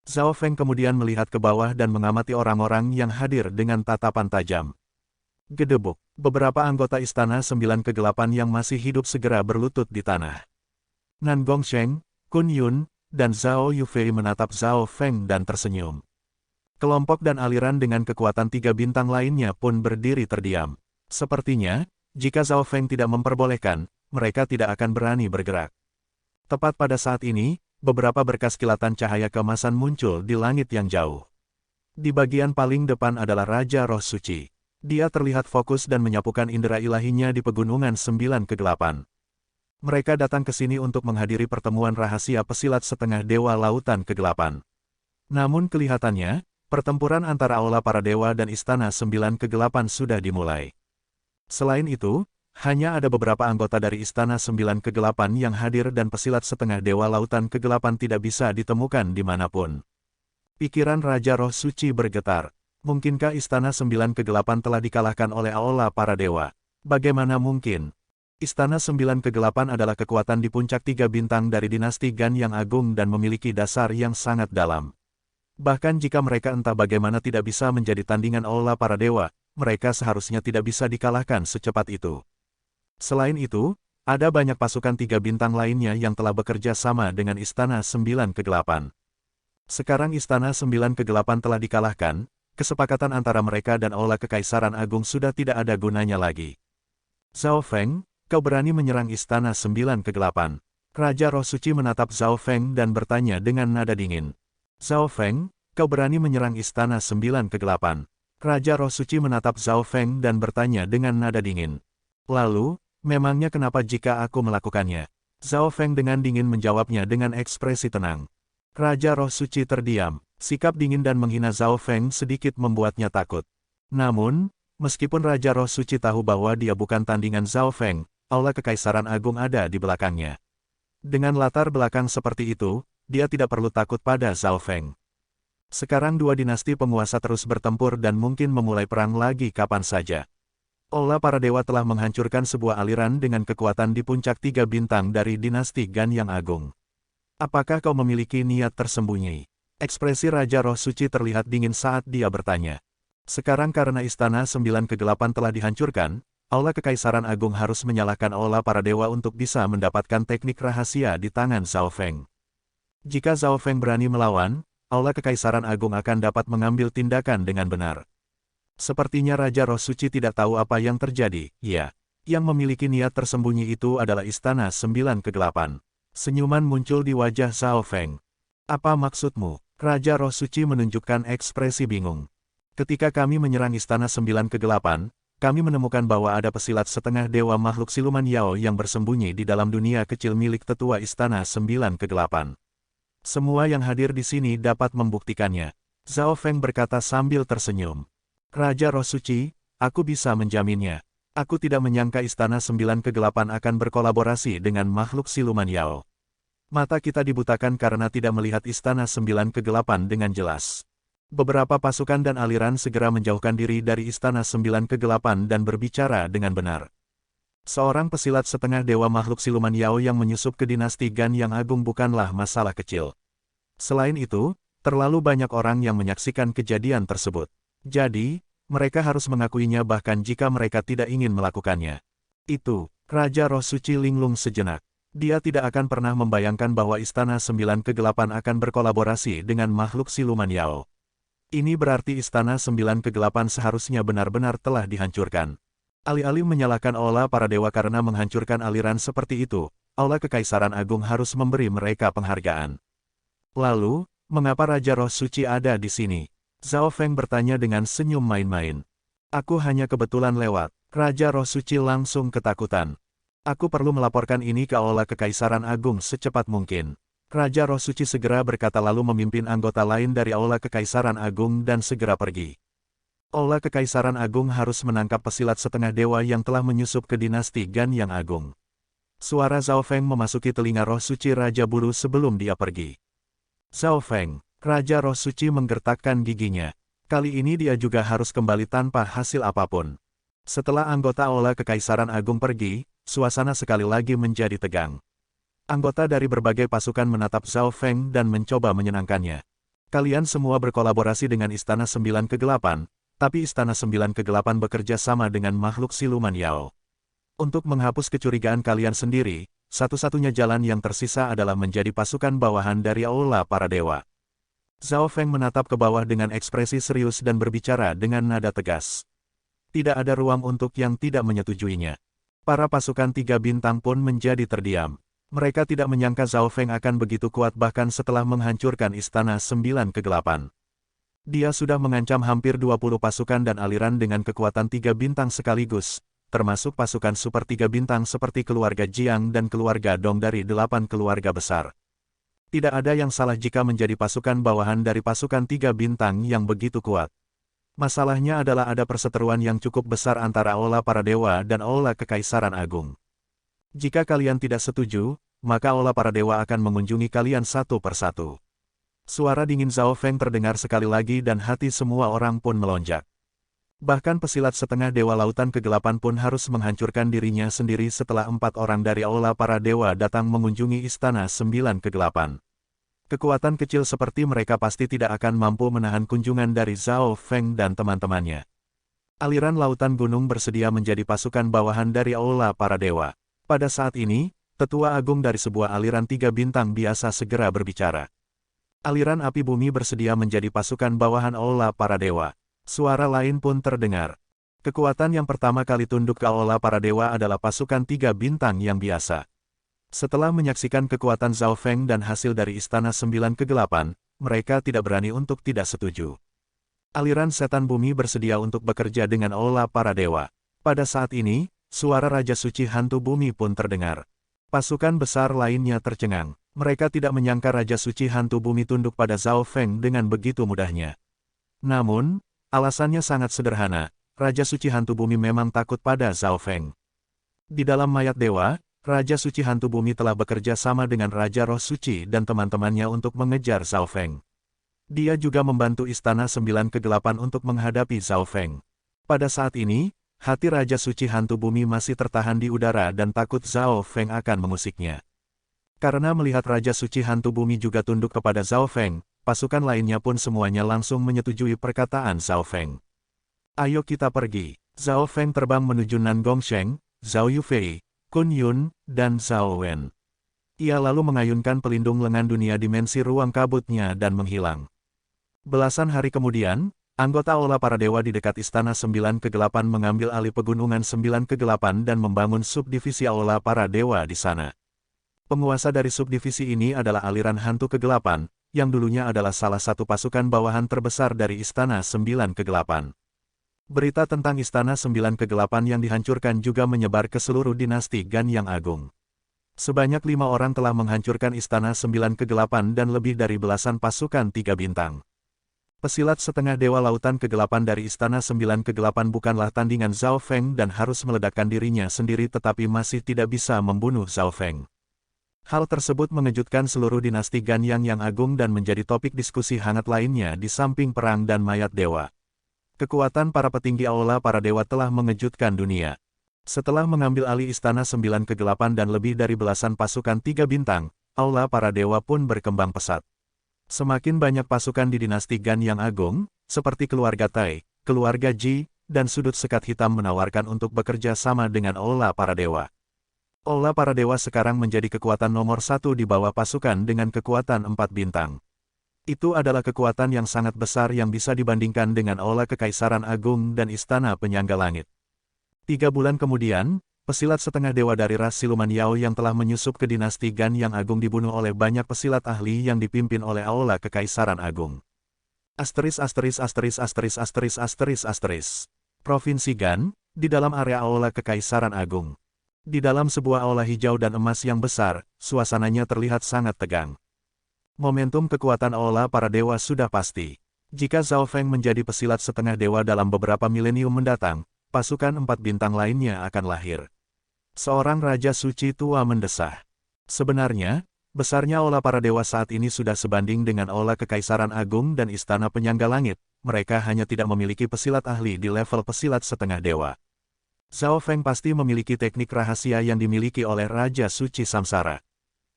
[SPEAKER 1] Zhao Feng kemudian melihat ke bawah dan mengamati orang-orang yang hadir dengan tatapan tajam. Gedebuk, beberapa anggota Istana 9 Kegelapan yang masih hidup segera berlutut di tanah. Nan Gongsheng, Kun Yun, dan Zhao Yufei menatap Zhao Feng dan tersenyum. Kelompok dan aliran dengan kekuatan 3 bintang lainnya pun berdiri terdiam. Sepertinya, jika Zhao Feng tidak memperbolehkan, mereka tidak akan berani bergerak. Tepat pada saat ini, beberapa berkas kilatan cahaya keemasan muncul di langit yang jauh. Di bagian paling depan adalah Raja Roh Suci. Dia terlihat fokus dan menyapukan indera ilahinya di pegunungan 9 kegelapan. Mereka datang ke sini untuk menghadiri pertemuan rahasia pesilat setengah dewa lautan kegelapan. Namun kelihatannya, pertempuran antara aula para dewa dan istana 9 kegelapan sudah dimulai. Selain itu, hanya ada beberapa anggota dari istana 9 kegelapan yang hadir dan pesilat setengah dewa lautan kegelapan tidak bisa ditemukan dimanapun. Pikiran Raja Roh Suci bergetar. Mungkinkah istana 9 kegelapan telah dikalahkan oleh aula para dewa? Bagaimana mungkin? Istana 9 Kegelapan adalah kekuatan di puncak 3 bintang dari dinasti Gan yang agung dan memiliki dasar yang sangat dalam. Bahkan jika mereka entah bagaimana tidak bisa menjadi tandingan aula para dewa, mereka seharusnya tidak bisa dikalahkan secepat itu. Selain itu, ada banyak pasukan 3 bintang lainnya yang telah bekerja sama dengan Istana 9 Kegelapan. Sekarang Istana 9 Kegelapan telah dikalahkan, kesepakatan antara mereka dan aula Kekaisaran Agung sudah tidak ada gunanya lagi. Zhao Feng, kau berani menyerang Istana 9 Kegelapan. Raja Roh Suci menatap Zhao Feng dan bertanya dengan nada dingin. Zhao Feng, kau berani menyerang Istana 9 Kegelapan. Raja Roh Suci menatap Zhao Feng dan bertanya dengan nada dingin. Lalu, memangnya kenapa jika aku melakukannya? Zhao Feng dengan dingin menjawabnya dengan ekspresi tenang. Raja Roh Suci terdiam. Sikap dingin dan menghina Zhao Feng sedikit membuatnya takut. Namun, meskipun Raja Roh Suci tahu bahwa dia bukan tandingan Zhao Feng, aula Kekaisaran Agung ada di belakangnya. Dengan latar belakang seperti itu, dia tidak perlu takut pada Zhao Feng. Sekarang dua dinasti penguasa terus bertempur dan mungkin memulai perang lagi kapan saja. Aula para dewa telah menghancurkan sebuah aliran dengan kekuatan di puncak 3 bintang dari dinasti Gan yang agung. Apakah kau memiliki niat tersembunyi? Ekspresi Raja Roh Suci terlihat dingin saat dia bertanya. Sekarang karena Istana 9 Kegelapan telah dihancurkan, Aula Kekaisaran Agung harus menyalahkan aula para dewa untuk bisa mendapatkan teknik rahasia di tangan Zhao Feng. Jika Zhao Feng berani melawan, Aula Kekaisaran Agung akan dapat mengambil tindakan dengan benar. Sepertinya Raja Roh Suci tidak tahu apa yang terjadi, ya. Yang memiliki niat tersembunyi itu adalah Istana 9 Kegelapan. Senyuman muncul di wajah Zhao Feng. Apa maksudmu? Raja Roh Suci menunjukkan ekspresi bingung. Ketika kami menyerang Istana 9 Kegelapan, kami menemukan bahwa ada pesilat setengah dewa makhluk siluman Yao yang bersembunyi di dalam dunia kecil milik tetua Istana 9 Kegelapan. Semua yang hadir di sini dapat membuktikannya. Zhao Feng berkata sambil tersenyum. Raja Roh Suci, aku bisa menjaminnya. Aku tidak menyangka Istana 9 Kegelapan akan berkolaborasi dengan makhluk siluman Yao. Mata kita dibutakan karena tidak melihat Istana 9 Kegelapan dengan jelas. Beberapa pasukan dan aliran segera menjauhkan diri dari Istana 9 Kegelapan dan berbicara dengan benar. Seorang pesilat setengah dewa makhluk siluman Yao yang menyusup ke dinasti Gan yang agung bukanlah masalah kecil. Selain itu, terlalu banyak orang yang menyaksikan kejadian tersebut. Jadi, mereka harus mengakuinya bahkan jika mereka tidak ingin melakukannya. Itu, Raja Roh Suci linglung sejenak. Dia tidak akan pernah membayangkan bahwa Istana 9 Kegelapan akan berkolaborasi dengan makhluk siluman Yao. Ini berarti Istana 9 Kegelapan seharusnya benar-benar telah dihancurkan. Alih-alih menyalahkan aula para dewa karena menghancurkan aliran seperti itu, Aula Kekaisaran Agung harus memberi mereka penghargaan. Lalu, mengapa Raja Roh Suci ada di sini? Zhao Feng bertanya dengan senyum main-main. Aku hanya kebetulan lewat. Raja Roh Suci langsung ketakutan. Aku perlu melaporkan ini ke Aula Kekaisaran Agung secepat mungkin. Raja Roh Suci segera berkata lalu memimpin anggota lain dari Aula Kekaisaran Agung dan segera pergi. Aula Kekaisaran Agung harus menangkap pesilat setengah dewa yang telah menyusup ke dinasti Gan yang Agung. Suara Zhao Feng memasuki telinga Roh Suci Raja Bulu sebelum dia pergi. Zhao Feng, Raja Roh Suci menggertakkan giginya. Kali ini dia juga harus kembali tanpa hasil apapun. Setelah anggota Aula Kekaisaran Agung pergi, suasana sekali lagi menjadi tegang. Anggota dari berbagai pasukan menatap Zhao Feng dan mencoba menyenangkannya. Kalian semua berkolaborasi dengan Istana Sembilan Kegelapan, tapi Istana Sembilan Kegelapan bekerja sama dengan makhluk siluman Yao. Untuk menghapus kecurigaan kalian sendiri, satu-satunya jalan yang tersisa adalah menjadi pasukan bawahan dari Aula Para Dewa. Zhao Feng menatap ke bawah dengan ekspresi serius dan berbicara dengan nada tegas. Tidak ada ruang untuk yang tidak menyetujuinya. Para pasukan 3 bintang pun menjadi terdiam. Mereka tidak menyangka Zhao Feng akan begitu kuat bahkan setelah menghancurkan Istana Sembilan Kegelapan. Dia sudah mengancam hampir 20 pasukan dan aliran dengan kekuatan 3 bintang sekaligus, termasuk pasukan super 3 bintang seperti keluarga Jiang dan keluarga Dong dari 8 keluarga besar. Tidak ada yang salah jika menjadi pasukan bawahan dari pasukan 3 bintang yang begitu kuat. Masalahnya adalah ada perseteruan yang cukup besar antara Aula Para Dewa dan Aula Kekaisaran Agung. Jika kalian tidak setuju, maka Aula Para Dewa akan mengunjungi kalian satu persatu. Suara dingin Zhao Feng terdengar sekali lagi dan hati semua orang pun melonjak. Bahkan pesilat setengah dewa lautan kegelapan pun harus menghancurkan dirinya sendiri setelah 4 orang dari Aula Para Dewa datang mengunjungi Istana Sembilan Kegelapan. Kekuatan kecil seperti mereka pasti tidak akan mampu menahan kunjungan dari Zhao Feng dan teman-temannya. Aliran lautan gunung bersedia menjadi pasukan bawahan dari Aula Para Dewa. Pada saat ini, tetua agung dari sebuah aliran 3 bintang biasa segera berbicara. Aliran api bumi bersedia menjadi pasukan bawahan Aula Para Dewa. Suara lain pun terdengar. Kekuatan yang pertama kali tunduk ke Aula Para Dewa adalah pasukan 3 bintang yang biasa. Setelah menyaksikan kekuatan Zhao Feng dan hasil dari Istana Sembilan Kegelapan, mereka tidak berani untuk tidak setuju. Aliran setan bumi bersedia untuk bekerja dengan Aula Para Dewa. Pada saat ini, suara Raja Suci Hantu Bumi pun terdengar. Pasukan besar lainnya tercengang. Mereka tidak menyangka Raja Suci Hantu Bumi tunduk pada Zhao Feng dengan begitu mudahnya. Namun, alasannya sangat sederhana, Raja Suci Hantu Bumi memang takut pada Zhao Feng. Di dalam mayat dewa, Raja Suci Hantu Bumi telah bekerja sama dengan Raja Roh Suci dan teman-temannya untuk mengejar Zhao Feng. Dia juga membantu Istana Sembilan Kegelapan untuk menghadapi Zhao Feng. Pada saat ini, hati Raja Suci Hantu Bumi masih tertahan di udara dan takut Zhao Feng akan mengusiknya. Karena melihat Raja Suci Hantu Bumi juga tunduk kepada Zhao Feng, pasukan lainnya pun semuanya langsung menyetujui perkataan Zhao Feng. Ayo kita pergi. Zhao Feng terbang menuju Nan Gongsheng, Zhao Yufei, Kun Yun, dan Zhao Wen. Ia lalu mengayunkan pelindung lengan dunia dimensi ruang kabutnya dan menghilang. Belasan hari kemudian, anggota Aula Para Dewa di dekat Istana Sembilan Kegelapan mengambil alih Pegunungan Sembilan Kegelapan dan membangun subdivisi Aula Para Dewa di sana. Penguasa dari subdivisi ini adalah aliran hantu kegelapan, yang dulunya adalah salah satu pasukan bawahan terbesar dari Istana Sembilan Kegelapan. Berita tentang Istana Sembilan Kegelapan yang dihancurkan juga menyebar ke seluruh dinasti Gan yang Agung. Sebanyak 5 orang telah menghancurkan Istana Sembilan Kegelapan dan lebih dari belasan pasukan 3 bintang. Pesilat setengah dewa lautan kegelapan dari Istana Sembilan Kegelapan bukanlah tandingan Zhao Feng dan harus meledakkan dirinya sendiri tetapi masih tidak bisa membunuh Zhao Feng. Hal tersebut mengejutkan seluruh dinasti Gan yang Agung dan menjadi topik diskusi hangat lainnya di samping perang dan mayat dewa. Kekuatan para petinggi Aula Para Dewa telah mengejutkan dunia. Setelah mengambil alih Istana Sembilan Kegelapan dan lebih dari belasan pasukan 3 bintang, Aula Para Dewa pun berkembang pesat. Semakin banyak pasukan di dinasti Gan yang Agung, seperti keluarga Tai, keluarga Ji, dan sudut sekat hitam menawarkan untuk bekerja sama dengan Aula Para Dewa. Aula Para Dewa sekarang menjadi kekuatan nomor 1 di bawah pasukan dengan kekuatan 4 bintang. Itu adalah kekuatan yang sangat besar yang bisa dibandingkan dengan Aula Kekaisaran Agung dan Istana Penyangga Langit. 3 bulan kemudian, pesilat setengah dewa dari ras siluman Yao yang telah menyusup ke dinasti Gan yang agung dibunuh oleh banyak pesilat ahli yang dipimpin oleh Aula Kekaisaran Agung. Asteris asteris asteris asteris asteris asteris asteris. Provinsi Gan, di dalam area Aula Kekaisaran Agung. Di dalam sebuah aula hijau dan emas yang besar, suasananya terlihat sangat tegang. Momentum kekuatan aula para dewa sudah pasti. Jika Zhao Feng menjadi pesilat setengah dewa dalam beberapa milenium mendatang, pasukan 4 bintang lainnya akan lahir. Seorang Raja Suci tua mendesah. Sebenarnya, besarnya aula para dewa saat ini sudah sebanding dengan aula Kekaisaran Agung dan Istana Penyangga Langit, mereka hanya tidak memiliki pesilat ahli di level pesilat setengah dewa. Zhao Feng pasti memiliki teknik rahasia yang dimiliki oleh Raja Suci Samsara.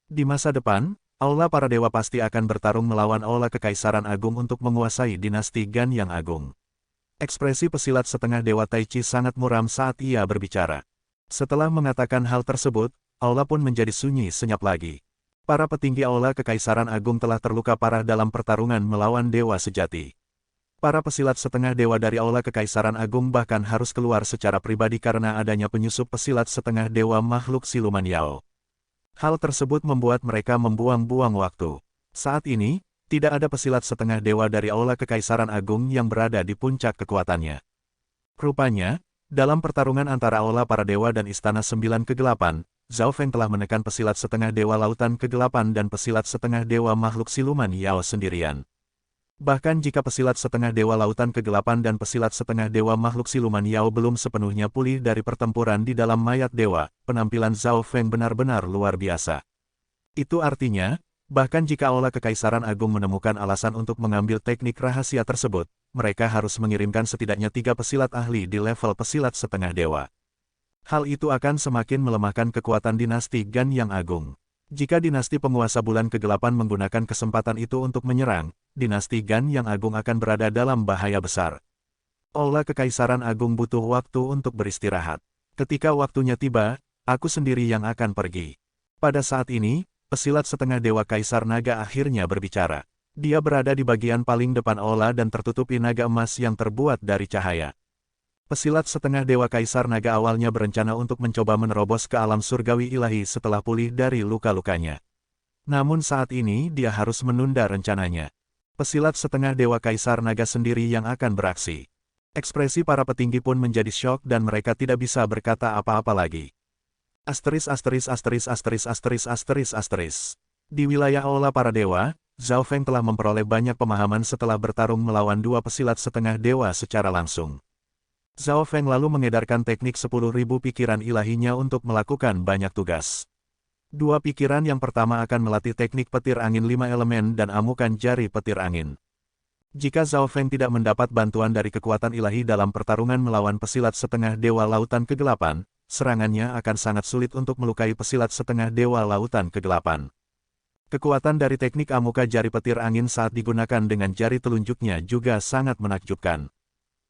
[SPEAKER 1] Di masa depan, aula para dewa pasti akan bertarung melawan aula Kekaisaran Agung untuk menguasai dinasti Gan yang agung. Ekspresi pesilat setengah dewa Tai Chi sangat muram saat ia berbicara. Setelah mengatakan hal tersebut, aula pun menjadi sunyi senyap lagi. Para petinggi aula Kekaisaran Agung telah terluka parah dalam pertarungan melawan dewa sejati. Para pesilat setengah dewa dari aula Kekaisaran Agung bahkan harus keluar secara pribadi karena adanya penyusup pesilat setengah dewa makhluk siluman Yao. Hal tersebut membuat mereka membuang-buang waktu. Saat ini, tidak ada pesilat setengah dewa dari aula Kekaisaran Agung yang berada di puncak kekuatannya. Rupanya, dalam pertarungan antara aula para dewa dan Istana Sembilan Kegelapan, Zhao Feng telah menekan pesilat setengah dewa Lautan Kegelapan dan pesilat setengah dewa makhluk siluman Yao sendirian. Bahkan jika pesilat setengah dewa Lautan Kegelapan dan pesilat setengah dewa makhluk siluman Yao belum sepenuhnya pulih dari pertempuran di dalam mayat dewa, penampilan Zhao Feng benar-benar luar biasa. Itu artinya, bahkan jika aula Kekaisaran Agung menemukan alasan untuk mengambil teknik rahasia tersebut, mereka harus mengirimkan setidaknya 3 pesilat ahli di level pesilat setengah dewa. Hal itu akan semakin melemahkan kekuatan dinasti Gan yang agung. Jika dinasti penguasa bulan kegelapan menggunakan kesempatan itu untuk menyerang, dinasti Gan yang agung akan berada dalam bahaya besar. Aula Kekaisaran Agung butuh waktu untuk beristirahat. Ketika waktunya tiba, aku sendiri yang akan pergi. Pada saat ini, pesilat setengah dewa Kaisar Naga akhirnya berbicara. Dia berada di bagian paling depan aula dan tertutupi naga emas yang terbuat dari cahaya. Pesilat setengah dewa Kaisar Naga awalnya berencana untuk mencoba menerobos ke alam surgawi ilahi setelah pulih dari luka-lukanya. Namun saat ini dia harus menunda rencananya. Pesilat setengah dewa Kaisar Naga sendiri yang akan beraksi. Ekspresi para petinggi pun menjadi syok dan mereka tidak bisa berkata apa-apa lagi. Asteris asteris asteris asteris asteris asteris asteris. Di wilayah aula para dewa, Zhao Feng telah memperoleh banyak pemahaman setelah bertarung melawan 2 pesilat setengah dewa secara langsung. Zhao Feng lalu mengedarkan teknik 10.000 pikiran ilahinya untuk melakukan banyak tugas. 2 pikiran yang pertama akan melatih teknik petir angin 5 elemen dan amukan jari petir angin. Jika Zhao Feng tidak mendapat bantuan dari kekuatan ilahi dalam pertarungan melawan pesilat setengah dewa Lautan Kegelapan, serangannya akan sangat sulit untuk melukai pesilat setengah dewa Lautan Kegelapan. Kekuatan dari teknik amuka jari petir angin saat digunakan dengan jari telunjuknya juga sangat menakjubkan.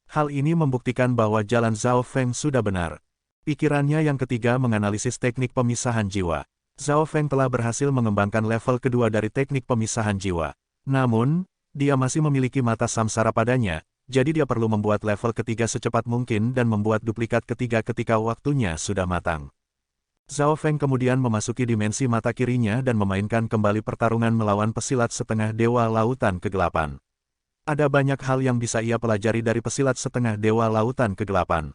[SPEAKER 1] Hal ini membuktikan bahwa jalan Zhao Feng sudah benar. Pikirannya yang ketiga menganalisis teknik pemisahan jiwa. Zhao Feng telah berhasil mengembangkan level kedua dari teknik pemisahan jiwa. Namun, dia masih memiliki mata samsara padanya, jadi dia perlu membuat level ketiga secepat mungkin dan membuat duplikat ketiga ketika waktunya sudah matang. Zhao Feng kemudian memasuki dimensi mata kirinya dan memainkan kembali pertarungan melawan pesilat setengah dewa Lautan Kegelapan. Ada banyak hal yang bisa ia pelajari dari pesilat setengah dewa Lautan Kegelapan.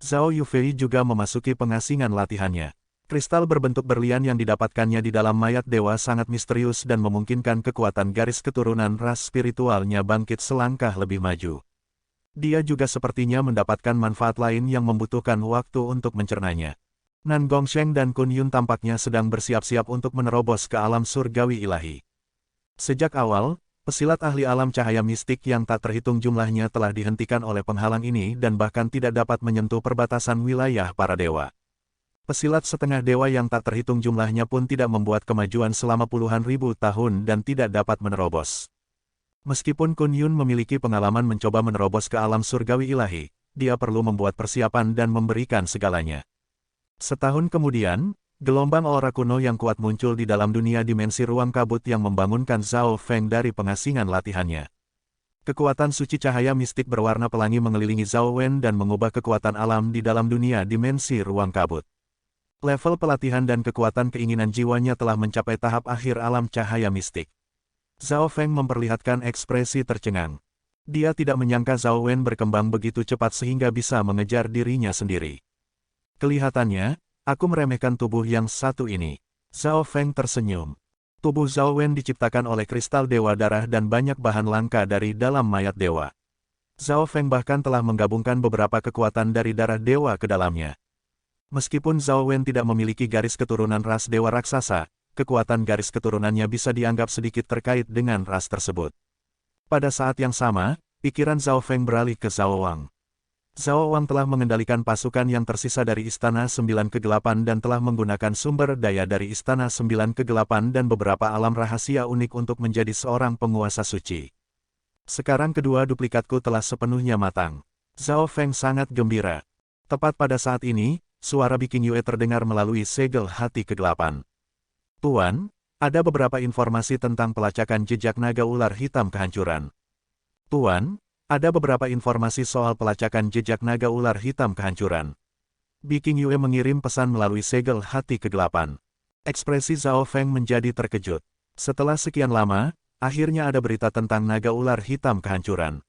[SPEAKER 1] Zhao Yufei juga memasuki pengasingan latihannya. Kristal berbentuk berlian yang didapatkannya di dalam mayat dewa sangat misterius dan memungkinkan kekuatan garis keturunan ras spiritualnya bangkit selangkah lebih maju. Dia juga sepertinya mendapatkan manfaat lain yang membutuhkan waktu untuk mencernanya. Nan Gongsheng dan Kun Yun tampaknya sedang bersiap-siap untuk menerobos ke alam surgawi ilahi. Sejak awal, pesilat ahli alam cahaya mistik yang tak terhitung jumlahnya telah dihentikan oleh penghalang ini dan bahkan tidak dapat menyentuh perbatasan wilayah para dewa. Pesilat setengah dewa yang tak terhitung jumlahnya pun tidak membuat kemajuan selama puluhan ribu tahun dan tidak dapat menerobos. Meskipun Kun Yun memiliki pengalaman mencoba menerobos ke alam surgawi ilahi, dia perlu membuat persiapan dan memberikan segalanya. Setahun kemudian, gelombang aura kuno yang kuat muncul di dalam dunia dimensi ruang kabut yang membangunkan Zhao Feng dari pengasingan latihannya. Kekuatan suci cahaya mistik berwarna pelangi mengelilingi Zhao Wen dan mengubah kekuatan alam di dalam dunia dimensi ruang kabut. Level pelatihan dan kekuatan keinginan jiwanya telah mencapai tahap akhir alam cahaya mistik. Zhao Feng memperlihatkan ekspresi tercengang. Dia tidak menyangka Zhao Wen berkembang begitu cepat sehingga bisa mengejar dirinya sendiri. Kelihatannya, aku meremehkan tubuh yang satu ini. Zhao Feng tersenyum. Tubuh Zhao Wen diciptakan oleh kristal dewa darah dan banyak bahan langka dari dalam mayat dewa. Zhao Feng bahkan telah menggabungkan beberapa kekuatan dari darah dewa ke dalamnya. Meskipun Zhao Wen tidak memiliki garis keturunan ras dewa raksasa, kekuatan garis keturunannya bisa dianggap sedikit terkait dengan ras tersebut. Pada saat yang sama, pikiran Zhao Feng beralih ke Zhao Wang. Zhao Wang telah mengendalikan pasukan yang tersisa dari Istana Sembilan Kegelapan dan telah menggunakan sumber daya dari Istana Sembilan Kegelapan dan beberapa alam rahasia unik untuk menjadi seorang penguasa suci. Sekarang kedua duplikatku telah sepenuhnya matang. Zhao Feng sangat gembira. Tepat pada saat ini, suara Bi Qingyue terdengar melalui segel hati kegelapan. Tuan, ada beberapa informasi tentang pelacakan jejak naga ular hitam kehancuran. Tuan, ada beberapa informasi soal pelacakan jejak naga ular hitam kehancuran. Bi Qingyue mengirim pesan melalui segel hati kegelapan. Ekspresi Zhao Feng menjadi terkejut. Setelah sekian lama, akhirnya ada berita tentang naga ular hitam kehancuran.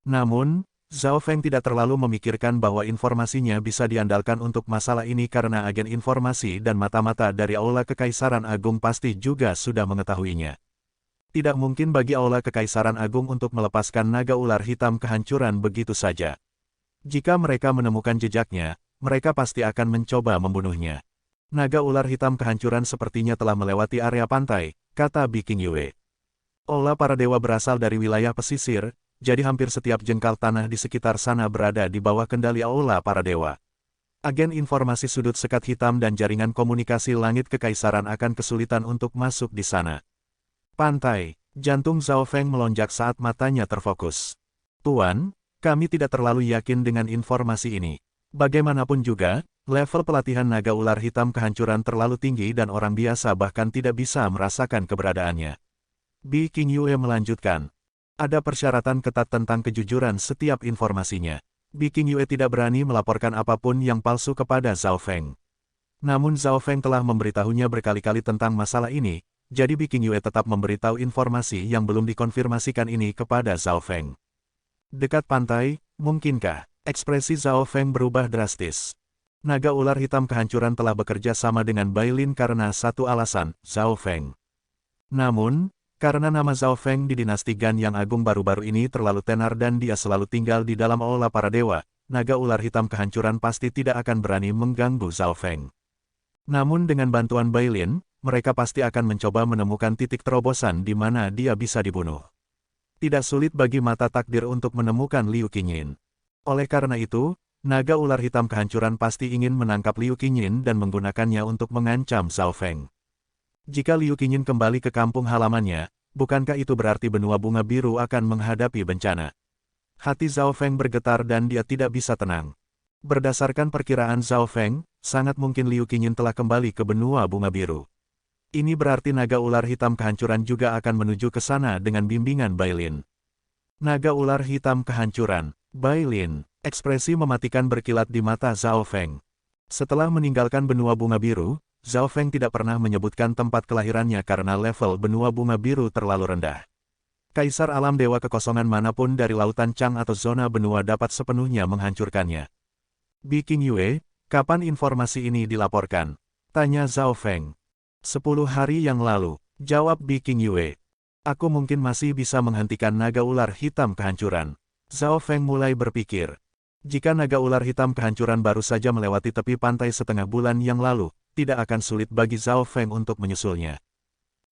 [SPEAKER 1] Namun, Zhao Feng tidak terlalu memikirkan bahwa informasinya bisa diandalkan untuk masalah ini karena agen informasi dan mata-mata dari Aula Kekaisaran Agung pasti juga sudah mengetahuinya. Tidak mungkin bagi Aula Kekaisaran Agung untuk melepaskan naga ular hitam kehancuran begitu saja. Jika mereka menemukan jejaknya, mereka pasti akan mencoba membunuhnya. Naga ular hitam kehancuran sepertinya telah melewati area pantai, kata Bi Qingyue. Aula para dewa berasal dari wilayah pesisir, jadi hampir setiap jengkal tanah di sekitar sana berada di bawah kendali Aula para dewa. Agen informasi sudut sekat hitam dan jaringan komunikasi langit kekaisaran akan kesulitan untuk masuk di sana. Pantai, jantung Zhao Feng melonjak saat matanya terfokus. Tuan, kami tidak terlalu yakin dengan informasi ini. Bagaimanapun juga, level pelatihan naga ular hitam kehancuran terlalu tinggi dan orang biasa bahkan tidak bisa merasakan keberadaannya. Bi Qingyue melanjutkan. Ada persyaratan ketat tentang kejujuran setiap informasinya. Bi Qingyue tidak berani melaporkan apapun yang palsu kepada Zhao Feng. Namun Zhao Feng telah memberitahunya berkali-kali tentang masalah ini, jadi Bi Qingyue tetap memberitahu informasi yang belum dikonfirmasikan ini kepada Zhao Feng. Dekat pantai, mungkinkah? Ekspresi Zhao Feng berubah drastis. Naga ular hitam kehancuran telah bekerja sama dengan Bailin karena satu alasan, Zhao Feng. Namun, karena nama Zhao Feng di dinasti Gan yang agung baru-baru ini terlalu tenar dan dia selalu tinggal di dalam Aula para dewa, naga ular hitam kehancuran pasti tidak akan berani mengganggu Zhao Feng. Namun dengan bantuan Bailin, mereka pasti akan mencoba menemukan titik terobosan di mana dia bisa dibunuh. Tidak sulit bagi mata takdir untuk menemukan Liu Qinyin. Oleh karena itu, naga ular hitam kehancuran pasti ingin menangkap Liu Qinyin dan menggunakannya untuk mengancam Zhao Feng. Jika Liu Qinyin kembali ke kampung halamannya, bukankah itu berarti benua bunga biru akan menghadapi bencana? Hati Zhao Feng bergetar dan dia tidak bisa tenang. Berdasarkan perkiraan Zhao Feng, sangat mungkin Liu Qinyin telah kembali ke benua bunga biru. Ini berarti naga ular hitam kehancuran juga akan menuju ke sana dengan bimbingan Bailin. Naga ular hitam kehancuran, Bailin, ekspresi mematikan berkilat di mata Zhao Feng. Setelah meninggalkan benua bunga biru, Zhao Feng tidak pernah menyebutkan tempat kelahirannya karena level benua bunga biru terlalu rendah. Kaisar alam dewa kekosongan manapun dari lautan Chang atau zona benua dapat sepenuhnya menghancurkannya. Bi Qingyue, kapan informasi ini dilaporkan? Tanya Zhao Feng. 10 hari yang lalu, jawab Bi Qingyue. Aku mungkin masih bisa menghentikan naga ular hitam kehancuran. Zhao Feng mulai berpikir. Jika naga ular hitam kehancuran baru saja melewati tepi pantai setengah bulan yang lalu, tidak akan sulit bagi Zhao Feng untuk menyusulnya.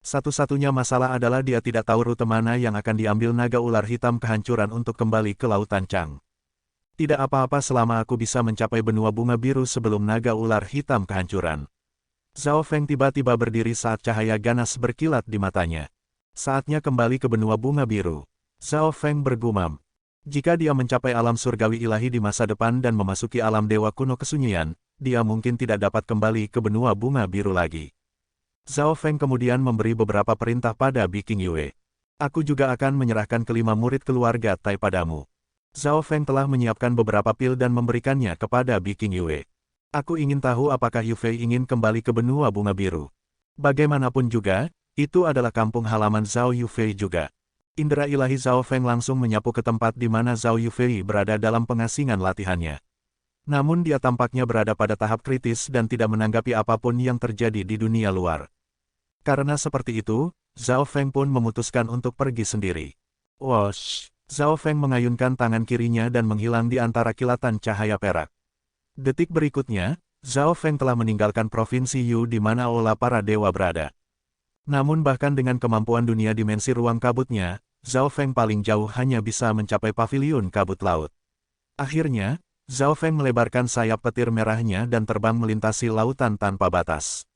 [SPEAKER 1] Satu-satunya masalah adalah dia tidak tahu rute mana yang akan diambil naga ular hitam kehancuran untuk kembali ke lautan Chang. Tidak apa-apa selama aku bisa mencapai benua bunga biru sebelum naga ular hitam kehancuran. Zhao Feng tiba-tiba berdiri saat cahaya ganas berkilat di matanya. Saatnya kembali ke benua bunga biru. Zhao Feng bergumam. Jika dia mencapai alam surgawi ilahi di masa depan dan memasuki alam dewa kuno kesunyian, dia mungkin tidak dapat kembali ke benua bunga biru lagi. Zhao Feng kemudian memberi beberapa perintah pada Bi Qingyue. Aku juga akan menyerahkan kelima murid keluarga Tai padamu. Zhao Feng telah menyiapkan beberapa pil dan memberikannya kepada Biking Yue. Aku ingin tahu apakah Yufei ingin kembali ke benua bunga biru. Bagaimanapun juga, itu adalah kampung halaman Zhao Yufei juga. Indera ilahi Zhao Feng langsung menyapu ke tempat di mana Zhao Yufei berada dalam pengasingan latihannya. Namun dia tampaknya berada pada tahap kritis dan tidak menanggapi apapun yang terjadi di dunia luar. Karena seperti itu, Zhao Feng pun memutuskan untuk pergi sendiri. Wosh! Zhao Feng mengayunkan tangan kirinya dan menghilang di antara kilatan cahaya perak. Detik berikutnya, Zhao Feng telah meninggalkan provinsi Yu di mana aula para dewa berada. Namun bahkan dengan kemampuan dunia dimensi ruang kabutnya, Zhao Feng paling jauh hanya bisa mencapai paviliun kabut laut. Akhirnya, Zhao Feng melebarkan sayap petir merahnya dan terbang melintasi lautan tanpa batas.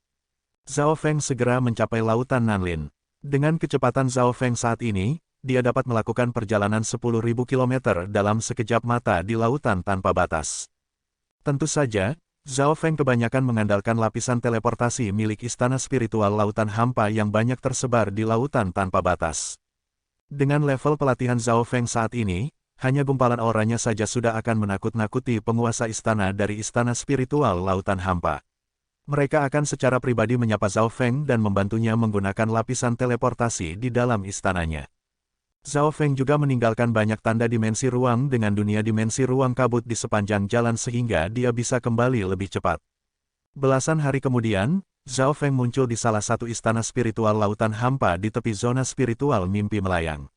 [SPEAKER 1] Zhao Feng segera mencapai lautan Nanlin. Dengan kecepatan Zhao Feng saat ini, dia dapat melakukan perjalanan 10.000 km dalam sekejap mata di lautan tanpa batas. Tentu saja, Zhao Feng kebanyakan mengandalkan lapisan teleportasi milik istana spiritual lautan hampa yang banyak tersebar di lautan tanpa batas. Dengan level pelatihan Zhao Feng saat ini, hanya gumpalan auranya saja sudah akan menakut-nakuti penguasa istana dari istana spiritual lautan hampa. Mereka akan secara pribadi menyapa Zhao Feng dan membantunya menggunakan lapisan teleportasi di dalam istananya. Zhao Feng juga meninggalkan banyak tanda dimensi ruang dengan dunia dimensi ruang kabut di sepanjang jalan sehingga dia bisa kembali lebih cepat. Belasan hari kemudian, Zhao Feng muncul di salah satu istana spiritual lautan hampa di tepi zona spiritual mimpi melayang.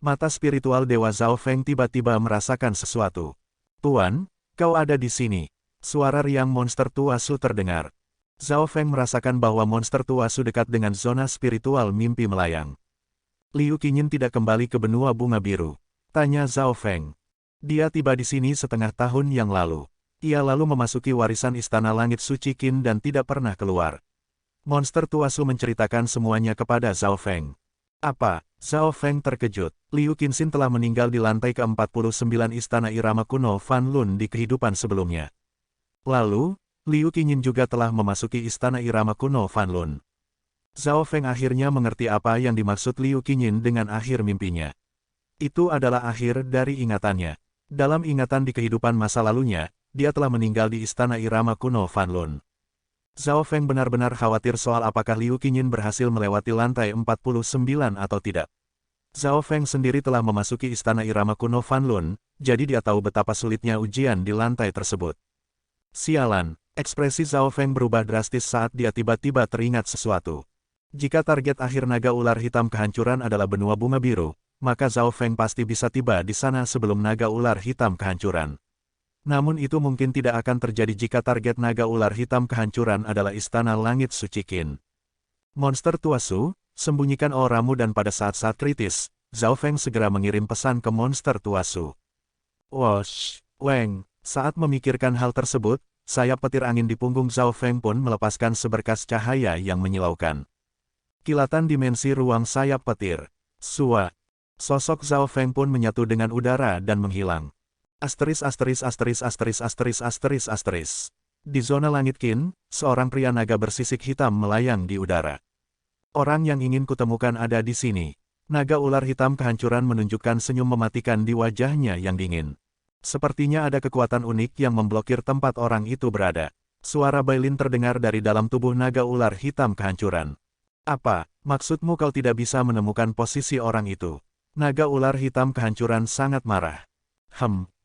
[SPEAKER 1] Mata spiritual Dewa Zhao Feng tiba-tiba merasakan sesuatu. Tuan, kau ada di sini. Suara riang monster tua Su terdengar. Zhao Feng merasakan bahwa monster tua Su dekat dengan zona spiritual mimpi melayang. Liu Qingyin tidak kembali ke benua bunga biru. Tanya Zhao Feng. Dia tiba di sini setengah tahun yang lalu. Ia lalu memasuki warisan istana langit suci Qin dan tidak pernah keluar. Monster tua Su menceritakan semuanya kepada Zhao Feng. Apa? Zhao Feng terkejut. Liu Qinxin telah meninggal di lantai ke-49 istana irama kuno Fan Lun di kehidupan sebelumnya. Lalu, Liu Qingyin juga telah memasuki istana irama kuno Fan Lun. Zhao Feng akhirnya mengerti apa yang dimaksud Liu Qingyin dengan akhir mimpinya. Itu adalah akhir dari ingatannya. Dalam ingatan di kehidupan masa lalunya, dia telah meninggal di istana irama kuno Fan Lun. Zhao Feng benar-benar khawatir soal apakah Liu Qingyin berhasil melewati lantai 49 atau tidak. Zhao Feng sendiri telah memasuki istana irama kuno Fan Lun, jadi dia tahu betapa sulitnya ujian di lantai tersebut. Sialan, ekspresi Zhao Feng berubah drastis saat dia tiba-tiba teringat sesuatu. Jika target akhir naga ular hitam kehancuran adalah benua bunga biru, maka Zhao Feng pasti bisa tiba di sana sebelum naga ular hitam kehancuran. Namun itu mungkin tidak akan terjadi jika target naga ular hitam kehancuran adalah istana langit suci Qin. Monster tua Su, sembunyikan auramu dan pada saat-saat kritis, Zhao Feng segera mengirim pesan ke monster tua Su. Wosh, Weng, saat memikirkan hal tersebut, sayap petir angin di punggung Zhao Feng pun melepaskan seberkas cahaya yang menyilaukan. Kilatan dimensi ruang sayap petir. Sua. Sosok Zhao Feng pun menyatu dengan udara dan menghilang. Di zona langit Qin, seorang pria naga bersisik hitam melayang di udara. Orang yang ingin kutemukan ada di sini. Naga ular hitam kehancuran menunjukkan senyum mematikan di wajahnya yang dingin. Sepertinya ada kekuatan unik yang memblokir tempat orang itu berada. Suara Bailin terdengar dari dalam tubuh naga ular hitam kehancuran. Apa, maksudmu kau tidak bisa menemukan posisi orang itu? Naga ular hitam kehancuran sangat marah.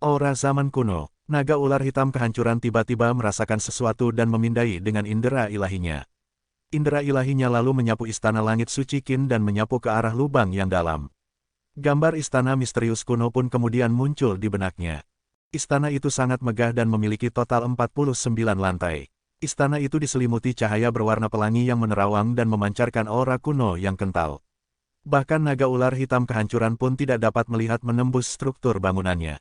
[SPEAKER 1] Aura zaman kuno, naga ular hitam kehancuran tiba-tiba merasakan sesuatu dan memindai dengan indera ilahinya. Indera ilahinya lalu menyapu istana langit suci Qin dan menyapu ke arah lubang yang dalam. Gambar istana misterius kuno pun kemudian muncul di benaknya. Istana itu sangat megah dan memiliki total 49 lantai. Istana itu diselimuti cahaya berwarna pelangi yang menerawang dan memancarkan aura kuno yang kental. Bahkan naga ular hitam kehancuran pun tidak dapat melihat menembus struktur bangunannya.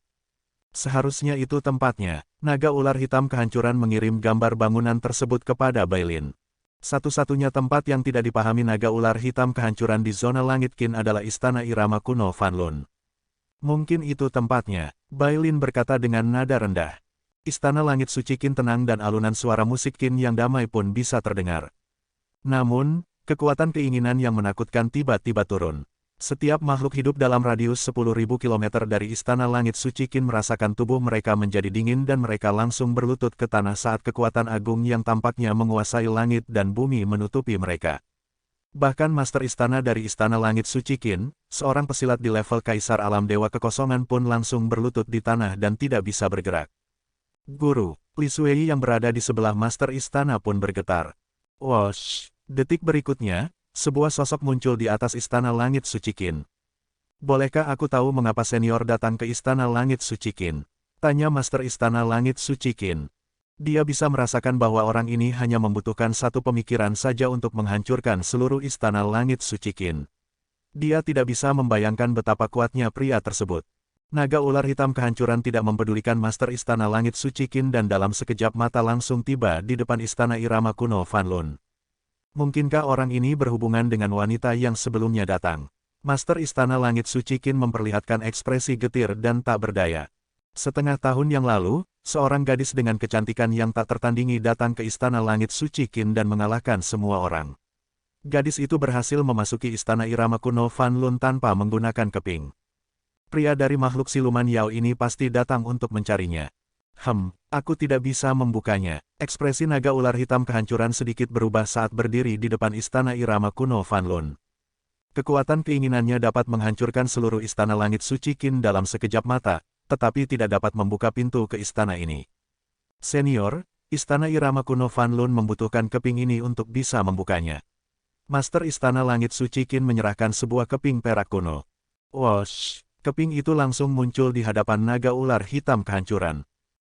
[SPEAKER 1] Seharusnya itu tempatnya. Naga ular hitam kehancuran mengirim gambar bangunan tersebut kepada Bailin. Satu-satunya tempat yang tidak dipahami naga ular hitam kehancuran di zona langit Qin adalah istana irama kuno Fan Lun. Mungkin itu tempatnya, Bailin berkata dengan nada rendah. Istana langit suci Qin tenang dan alunan suara musik Qin yang damai pun bisa terdengar. Namun, Kekuatan keinginan yang menakutkan tiba-tiba turun. Setiap makhluk hidup dalam radius 10.000 km dari Istana Langit Suci Qin merasakan tubuh mereka menjadi dingin dan mereka langsung berlutut ke tanah saat kekuatan agung yang tampaknya menguasai langit dan bumi menutupi mereka. Bahkan Master Istana dari Istana Langit Suci Qin, seorang pesilat di level Kaisar Alam Dewa Kekosongan pun langsung berlutut di tanah dan tidak bisa bergerak. Guru, Li Shuei yang berada di sebelah Master Istana pun bergetar. Wosh! Detik berikutnya, sebuah sosok muncul di atas Istana Langit Suci Qin. Bolehkah aku tahu mengapa senior datang ke Istana Langit Suci Qin? Tanya Master Istana Langit Suci Qin. Dia bisa merasakan bahwa orang ini hanya membutuhkan satu pemikiran saja untuk menghancurkan seluruh Istana Langit Suci Qin. Dia tidak bisa membayangkan betapa kuatnya pria tersebut. Naga ular hitam kehancuran tidak mempedulikan Master Istana Langit Suci Qin dan dalam sekejap mata langsung tiba di depan Istana Irama Kuno Fan Lun. Mungkinkah orang ini berhubungan dengan wanita yang sebelumnya datang? Master Istana Langit Suci Qin memperlihatkan ekspresi getir dan tak berdaya. Setengah tahun yang lalu, seorang gadis dengan kecantikan yang tak tertandingi datang ke Istana Langit Suci Qin dan mengalahkan semua orang. Gadis itu berhasil memasuki Istana Irama Kuno Fan Lun tanpa menggunakan keping. Pria dari makhluk siluman Yao ini pasti datang untuk mencarinya. Aku tidak bisa membukanya. Ekspresi naga ular hitam kehancuran sedikit berubah saat berdiri di depan Istana Irama Kuno Fan Lun. Kekuatan keinginannya dapat menghancurkan seluruh Istana Langit Suci Qin dalam sekejap mata, tetapi tidak dapat membuka pintu ke istana ini. Senior, Istana Irama Kuno Fan Lun membutuhkan keping ini untuk bisa membukanya. Master Istana Langit Suci Qin menyerahkan sebuah keping perak kuno. Wosh! Keping itu langsung muncul di hadapan naga ular hitam kehancuran.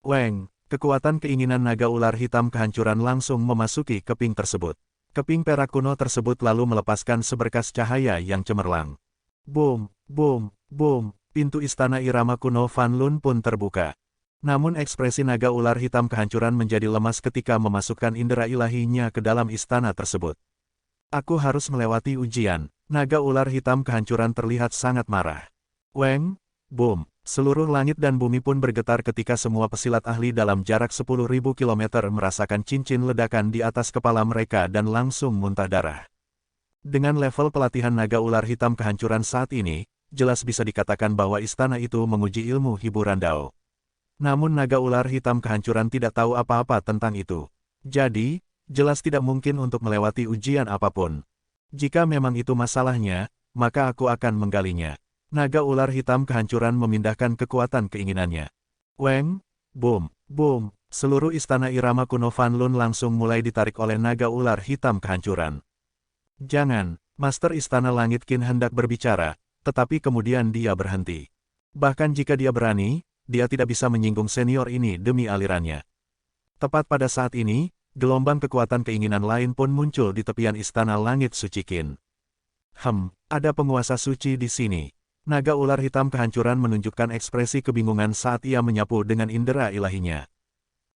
[SPEAKER 1] Weng, kekuatan keinginan naga ular hitam kehancuran langsung memasuki keping tersebut. Keping perak kuno tersebut lalu melepaskan seberkas cahaya yang cemerlang. Boom, boom, boom, pintu Istana Irama Kuno Fan Lun pun terbuka. Namun ekspresi naga ular hitam kehancuran menjadi lemas ketika memasukkan indera ilahinya ke dalam istana tersebut. Aku harus melewati ujian. Naga ular hitam kehancuran terlihat sangat marah. Weng, boom. Seluruh langit dan bumi pun bergetar ketika semua pesilat ahli dalam jarak 10.000 km merasakan cincin ledakan di atas kepala mereka dan langsung muntah darah. Dengan level pelatihan naga ular hitam kehancuran saat ini, jelas bisa dikatakan bahwa istana itu menguji ilmu hiburan Dao. Namun naga ular hitam kehancuran tidak tahu apa-apa tentang itu. Jadi, jelas tidak mungkin untuk melewati ujian apapun. Jika memang itu masalahnya, maka aku akan menggalinya. Naga ular hitam kehancuran memindahkan kekuatan keinginannya. Weng, boom, boom, seluruh Istana Irama Kuno Fan Lun langsung mulai ditarik oleh naga ular hitam kehancuran. Jangan, Master Istana Langit Qin hendak berbicara, tetapi kemudian dia berhenti. Bahkan jika dia berani, dia tidak bisa menyinggung senior ini demi alirannya. Tepat pada saat ini, gelombang kekuatan keinginan lain pun muncul di tepian Istana Langit Suci Qin. Ada penguasa suci di sini. Naga ular hitam kehancuran menunjukkan ekspresi kebingungan saat ia menyapu dengan indera ilahinya.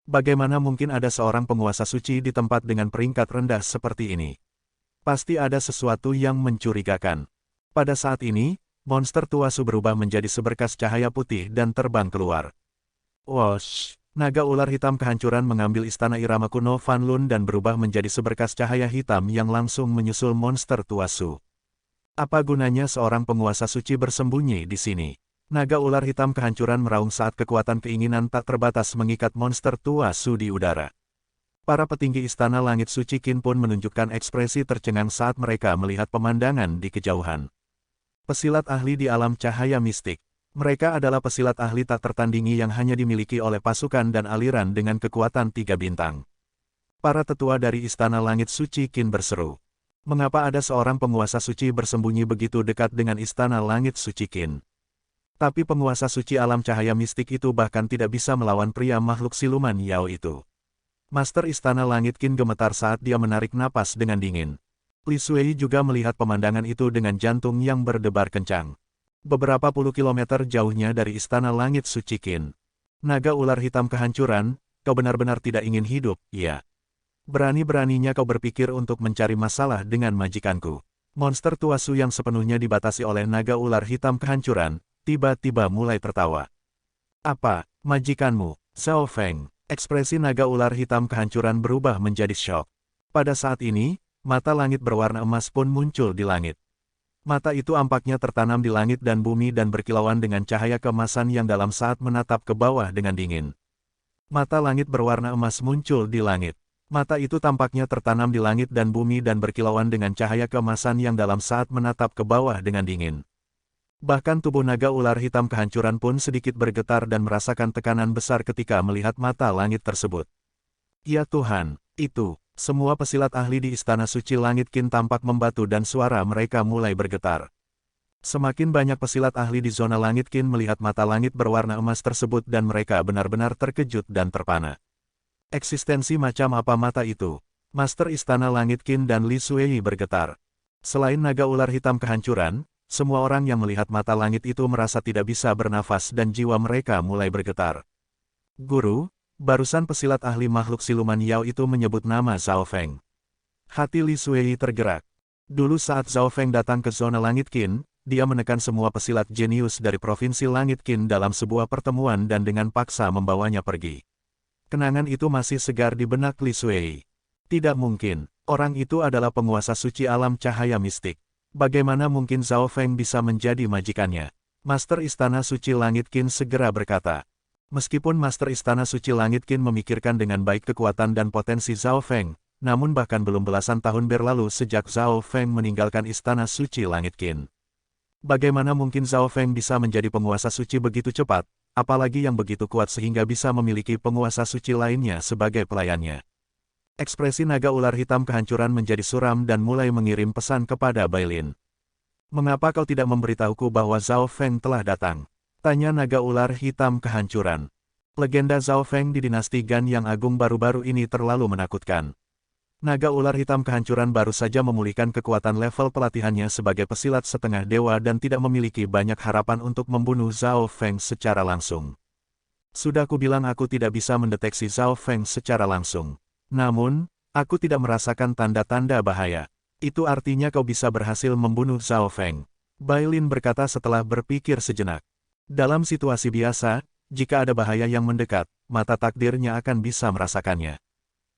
[SPEAKER 1] Bagaimana mungkin ada seorang penguasa suci di tempat dengan peringkat rendah seperti ini? Pasti ada sesuatu yang mencurigakan. Pada saat ini, monster Tuasu berubah menjadi seberkas cahaya putih dan terbang keluar. Wosh! Naga ular hitam kehancuran mengambil Istana Irama Kuno Fan Lun dan berubah menjadi seberkas cahaya hitam yang langsung menyusul monster Tuasu. Apa gunanya seorang penguasa suci bersembunyi di sini? Naga ular hitam kehancuran meraung saat kekuatan keinginan tak terbatas mengikat monster Tuasu di udara. Para petinggi Istana Langit Suci Qin pun menunjukkan ekspresi tercengang saat mereka melihat pemandangan di kejauhan. Pesilat ahli di alam cahaya mistik. Mereka adalah pesilat ahli tak tertandingi yang hanya dimiliki oleh pasukan dan aliran dengan kekuatan 3 bintang. Para tetua dari Istana Langit Suci Qin berseru. Mengapa ada seorang penguasa suci bersembunyi begitu dekat dengan Istana Langit Suci Qin? Tapi penguasa suci alam cahaya mistik itu bahkan tidak bisa melawan pria makhluk siluman Yao itu. Master Istana Langit Qin gemetar saat dia menarik napas dengan dingin. Li Shuei juga melihat pemandangan itu dengan jantung yang berdebar kencang. Beberapa puluh kilometer jauhnya dari Istana Langit Suci Qin. Naga ular hitam kehancuran, kau benar-benar tidak ingin hidup, ya? Berani-beraninya kau berpikir untuk mencari masalah dengan majikanku. Monster Tuasu yang sepenuhnya dibatasi oleh naga ular hitam kehancuran, tiba-tiba mulai tertawa. Apa, majikanmu, Xiao Feng? Ekspresi naga ular hitam kehancuran berubah menjadi syok. Pada saat ini, mata langit berwarna emas pun muncul di langit. Mata itu ampaknya tertanam di langit dan bumi dan berkilauan dengan cahaya keemasan yang dalam saat menatap ke bawah dengan dingin. Mata langit berwarna emas muncul di langit. Mata itu tampaknya tertanam di langit dan bumi dan berkilauan dengan cahaya keemasan yang dalam saat menatap ke bawah dengan dingin. Bahkan tubuh naga ular hitam kehancuran pun sedikit bergetar dan merasakan tekanan besar ketika melihat mata langit tersebut. Ya Tuhan, itu, semua pesilat ahli di Istana Suci Langit Qin tampak membatu dan suara mereka mulai bergetar. Semakin banyak pesilat ahli di zona Langit Qin melihat mata langit berwarna emas tersebut dan mereka benar-benar terkejut dan terpana. Eksistensi macam apa mata itu? Master Istana Langit Qin dan Li Suei bergetar. Selain naga ular hitam kehancuran, semua orang yang melihat mata langit itu merasa tidak bisa bernafas dan jiwa mereka mulai bergetar. Guru, barusan pesilat ahli makhluk siluman Yao itu menyebut nama Zhao Feng. Hati Li Suei tergerak. Dulu saat Zhao Feng datang ke zona Langit Qin, dia menekan semua pesilat jenius dari Provinsi Langit Qin dalam sebuah pertemuan dan dengan paksa membawanya pergi. Kenangan itu masih segar di benak Li Suei. Tidak mungkin, orang itu adalah penguasa suci alam cahaya mistik. Bagaimana mungkin Zhao Feng bisa menjadi majikannya? Master Istana Suci Langit Qin segera berkata. Meskipun Master Istana Suci Langit Qin memikirkan dengan baik kekuatan dan potensi Zhao Feng, namun bahkan belum belasan tahun berlalu sejak Zhao Feng meninggalkan Istana Suci Langit Qin. Bagaimana mungkin Zhao Feng bisa menjadi penguasa suci begitu cepat, apalagi yang begitu kuat sehingga bisa memiliki penguasa suci lainnya sebagai pelayannya? Ekspresi naga ular hitam kehancuran menjadi suram dan mulai mengirim pesan kepada Bailin. Mengapa kau tidak memberitahuku bahwa Zhao Feng telah datang? Tanya naga ular hitam kehancuran. Legenda Zhao Feng di dinasti Gan yang agung baru-baru ini terlalu menakutkan. Naga ular hitam kehancuran baru saja memulihkan kekuatan level pelatihannya sebagai pesilat setengah dewa dan tidak memiliki banyak harapan untuk membunuh Zhao Feng secara langsung. Sudah kubilang aku tidak bisa mendeteksi Zhao Feng secara langsung. Namun, aku tidak merasakan tanda-tanda bahaya. Itu artinya kau bisa berhasil membunuh Zhao Feng. Bailin berkata setelah berpikir sejenak. Dalam situasi biasa, jika ada bahaya yang mendekat, mata takdirnya akan bisa merasakannya.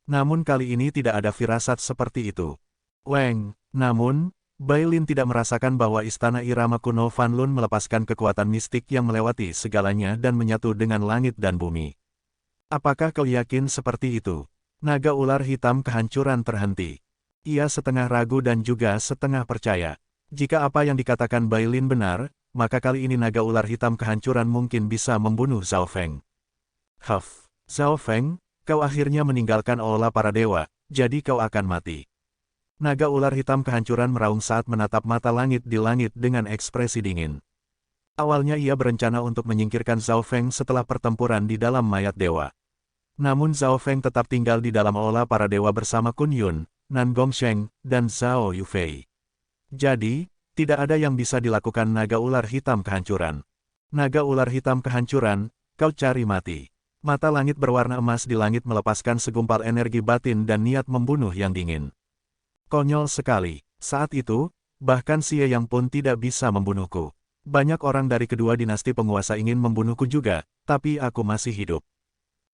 [SPEAKER 1] Namun kali ini tidak ada firasat seperti itu. Weng, namun, Bailin tidak merasakan bahwa istana irama kuno Fan Lun melepaskan kekuatan mistik yang melewati segalanya dan menyatu dengan langit dan bumi. Apakah kau yakin seperti itu? Naga ular hitam kehancuran terhenti. Ia setengah ragu dan juga setengah percaya. Jika apa yang dikatakan Bailin benar, maka kali ini naga ular hitam kehancuran mungkin bisa membunuh Zhao Feng. Huff, Zhao Feng, kau akhirnya meninggalkan aula para dewa, jadi kau akan mati. Naga ular hitam kehancuran meraung saat menatap mata langit di langit dengan ekspresi dingin. Awalnya ia berencana untuk menyingkirkan Zhao Feng setelah pertempuran di dalam mayat dewa. Namun Zhao Feng tetap tinggal di dalam aula para dewa bersama Kun Yun, Nan Gongsheng, dan Zhao Yufei. Jadi, tidak ada yang bisa dilakukan naga ular hitam kehancuran. Naga ular hitam kehancuran, kau cari mati. Mata langit berwarna emas di langit melepaskan segumpal energi batin dan niat membunuh yang dingin. Konyol sekali. Saat itu, bahkan Xie Yang pun tidak bisa membunuhku. Banyak orang dari kedua dinasti penguasa ingin membunuhku juga, tapi aku masih hidup.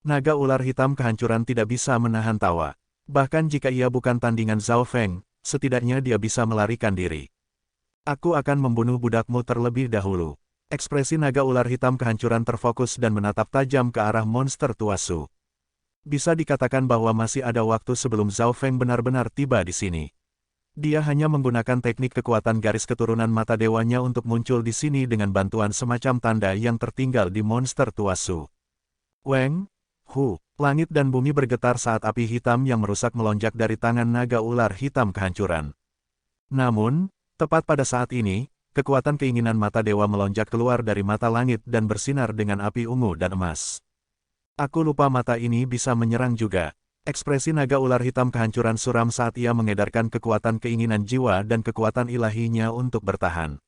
[SPEAKER 1] Naga ular hitam kehancuran tidak bisa menahan tawa. Bahkan jika ia bukan tandingan Zhao Feng, setidaknya dia bisa melarikan diri. Aku akan membunuh budakmu terlebih dahulu. Ekspresi naga ular hitam kehancuran terfokus dan menatap tajam ke arah monster tua Su. Bisa dikatakan bahwa masih ada waktu sebelum Zhao Feng benar-benar tiba di sini. Dia hanya menggunakan teknik kekuatan garis keturunan mata dewanya untuk muncul di sini dengan bantuan semacam tanda yang tertinggal di monster tua Su. Weng, Hu, langit dan bumi bergetar saat api hitam yang merusak melonjak dari tangan naga ular hitam kehancuran. Namun, tepat pada saat ini, kekuatan keinginan mata dewa melonjak keluar dari mata langit dan bersinar dengan api ungu dan emas. Aku lupa mata ini bisa menyerang juga. Ekspresi naga ular hitam kehancuran suram saat ia mengedarkan kekuatan keinginan jiwa dan kekuatan ilahinya untuk bertahan.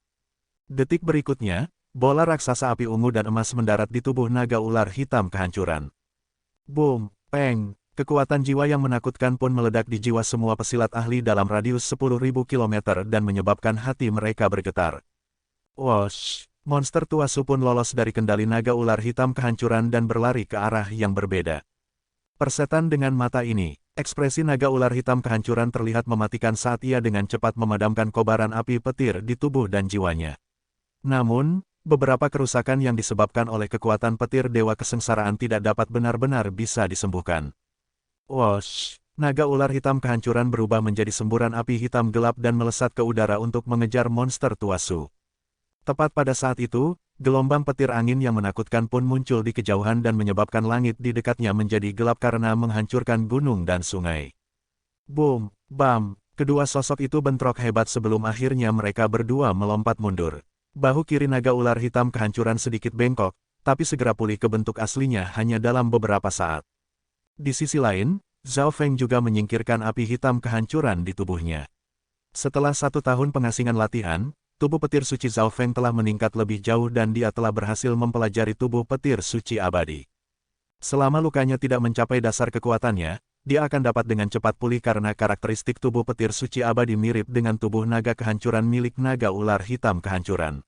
[SPEAKER 1] Detik berikutnya, bola raksasa api ungu dan emas mendarat di tubuh naga ular hitam kehancuran. Boom, peng, kekuatan jiwa yang menakutkan pun meledak di jiwa semua pesilat ahli dalam radius 10.000 km dan menyebabkan hati mereka bergetar. Wosh, monster tua Su pun lolos dari kendali naga ular hitam kehancuran dan berlari ke arah yang berbeda. Persetan dengan mata ini, Ekspresi naga ular hitam kehancuran terlihat mematikan saat ia dengan cepat memadamkan kobaran api petir di tubuh dan jiwanya. Namun, beberapa kerusakan yang disebabkan oleh kekuatan petir Dewa Kesengsaraan tidak dapat benar-benar bisa disembuhkan. Wosh! Naga ular hitam kehancuran berubah menjadi semburan api hitam gelap dan melesat ke udara untuk mengejar monster Tuasu. Tepat pada saat itu, gelombang petir angin yang menakutkan pun muncul di kejauhan dan menyebabkan langit di dekatnya menjadi gelap karena menghancurkan gunung dan sungai. Boom! Bam! Kedua sosok itu bentrok hebat sebelum akhirnya mereka berdua melompat mundur. Bahu kiri naga ular hitam kehancuran sedikit bengkok, tapi segera pulih ke bentuk aslinya hanya dalam beberapa saat. Di sisi lain, Zhao Feng juga menyingkirkan api hitam kehancuran di tubuhnya. Setelah 1 tahun pengasingan latihan, tubuh petir suci Zhao Feng telah meningkat lebih jauh dan dia telah berhasil mempelajari tubuh petir suci abadi. Selama lukanya tidak mencapai dasar kekuatannya, dia akan dapat dengan cepat pulih karena karakteristik tubuh petir suci abadi mirip dengan tubuh naga kehancuran milik naga ular hitam kehancuran.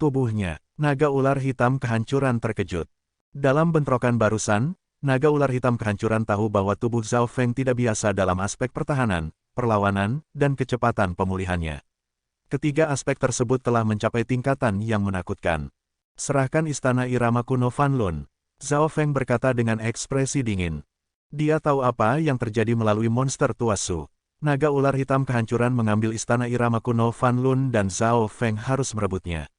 [SPEAKER 1] Tubuhnya, naga ular hitam kehancuran terkejut. Dalam bentrokan barusan, naga ular hitam kehancuran tahu bahwa tubuh Zhao Feng tidak biasa dalam aspek pertahanan, perlawanan, dan kecepatan pemulihannya. Ketiga aspek tersebut telah mencapai tingkatan yang menakutkan. Serahkan istana irama kuno Fan Lun, Zhao Feng berkata dengan ekspresi dingin. Dia tahu apa yang terjadi melalui monster Tuasu. Naga ular hitam kehancuran mengambil istana irama kuno Fan Lun dan Zhao Feng harus merebutnya.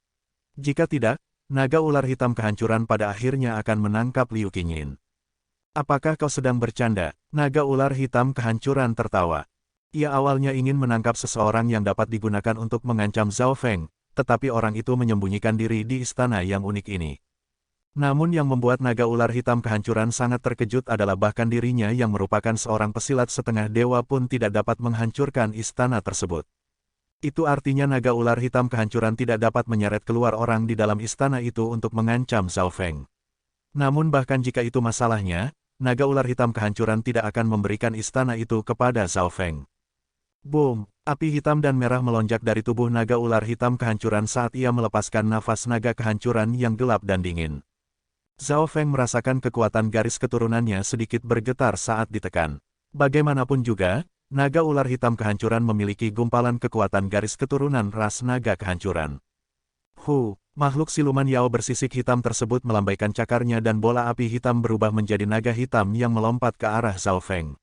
[SPEAKER 1] Jika tidak, naga ular hitam kehancuran pada akhirnya akan menangkap Liu Qingyin. Apakah kau sedang bercanda? Naga ular hitam kehancuran tertawa. Ia awalnya ingin menangkap seseorang yang dapat digunakan untuk mengancam Zhao Feng, tetapi orang itu menyembunyikan diri di istana yang unik ini. Namun yang membuat naga ular hitam kehancuran sangat terkejut adalah bahkan dirinya yang merupakan seorang pesilat setengah dewa pun tidak dapat menghancurkan istana tersebut. Itu artinya naga ular hitam kehancuran tidak dapat menyeret keluar orang di dalam istana itu untuk mengancam Zhao Feng. Namun bahkan jika itu masalahnya, naga ular hitam kehancuran tidak akan memberikan istana itu kepada Zhao Feng. Boom! Api hitam dan merah melonjak dari tubuh naga ular hitam kehancuran saat ia melepaskan nafas naga kehancuran yang gelap dan dingin. Zhao Feng merasakan kekuatan garis keturunannya sedikit bergetar saat ditekan. Bagaimanapun juga, naga ular hitam kehancuran memiliki gumpalan kekuatan garis keturunan ras naga kehancuran. Makhluk siluman Yao bersisik hitam tersebut melambaikan cakarnya dan bola api hitam berubah menjadi naga hitam yang melompat ke arah Zhao Feng.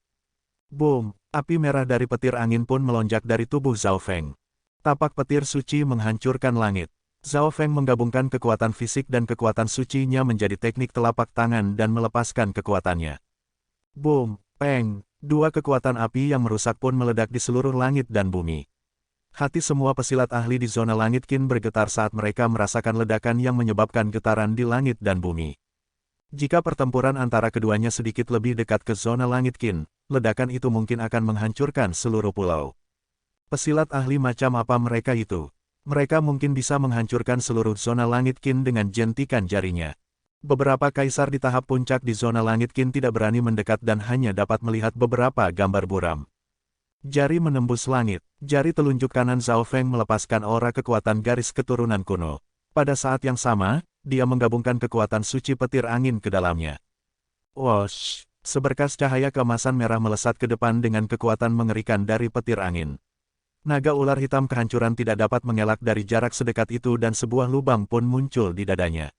[SPEAKER 1] Boom! Api merah dari petir angin pun melonjak dari tubuh Zhao Feng. Tapak petir suci menghancurkan langit. Zhao Feng menggabungkan kekuatan fisik dan kekuatan sucinya menjadi teknik telapak tangan dan melepaskan kekuatannya. Boom! Peng! Dua kekuatan api yang merusak pun meledak di seluruh langit dan bumi. Hati semua pesilat ahli di zona langit Qin bergetar saat mereka merasakan ledakan yang menyebabkan getaran di langit dan bumi. Jika pertempuran antara keduanya sedikit lebih dekat ke zona langit Qin, ledakan itu mungkin akan menghancurkan seluruh pulau. Pesilat ahli macam apa mereka itu? Mereka mungkin bisa menghancurkan seluruh zona langit Qin dengan jentikan jarinya. Beberapa kaisar di tahap puncak di zona langit Qin tidak berani mendekat dan hanya dapat melihat beberapa gambar buram. Jari menembus langit. Jari telunjuk kanan Zhao Feng melepaskan aura kekuatan garis keturunan kuno. Pada saat yang sama, dia menggabungkan kekuatan suci petir angin ke dalamnya. Wosh! Seberkas cahaya keemasan merah melesat ke depan dengan kekuatan mengerikan dari petir angin. Naga ular hitam kehancuran tidak dapat mengelak dari jarak sedekat itu dan sebuah lubang pun muncul di dadanya.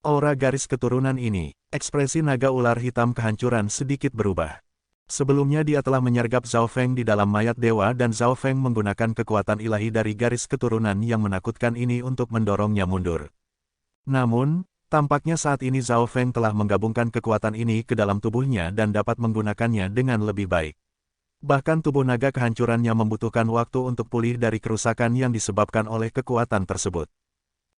[SPEAKER 1] Aura garis keturunan ini, ekspresi naga ular hitam kehancuran sedikit berubah. Sebelumnya dia telah menyergap Zhao Feng di dalam mayat dewa dan Zhao Feng menggunakan kekuatan ilahi dari garis keturunan yang menakutkan ini untuk mendorongnya mundur. Namun, tampaknya saat ini Zhao Feng telah menggabungkan kekuatan ini ke dalam tubuhnya dan dapat menggunakannya dengan lebih baik. Bahkan tubuh naga kehancurannya membutuhkan waktu untuk pulih dari kerusakan yang disebabkan oleh kekuatan tersebut.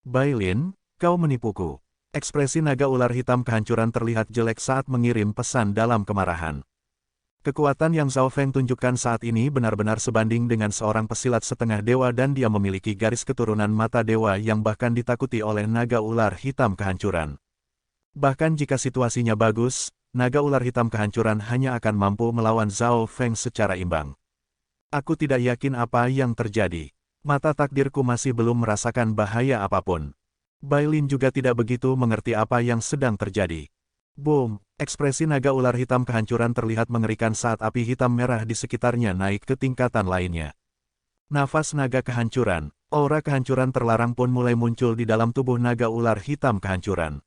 [SPEAKER 1] Bailin, kau menipuku. Ekspresi naga ular hitam kehancuran terlihat jelek saat mengirim pesan dalam kemarahan. Kekuatan yang Zhao Feng tunjukkan saat ini benar-benar sebanding dengan seorang pesilat setengah dewa dan dia memiliki garis keturunan mata dewa yang bahkan ditakuti oleh naga ular hitam kehancuran. Bahkan jika situasinya bagus, naga ular hitam kehancuran hanya akan mampu melawan Zhao Feng secara imbang. Aku tidak yakin apa yang terjadi. Mata takdirku masih belum merasakan bahaya apapun. Bailin juga tidak begitu mengerti apa yang sedang terjadi. Boom! Ekspresi naga ular hitam kehancuran terlihat mengerikan saat api hitam merah di sekitarnya naik ke tingkatan lainnya. Nafas naga kehancuran, aura kehancuran terlarang pun mulai muncul di dalam tubuh naga ular hitam kehancuran.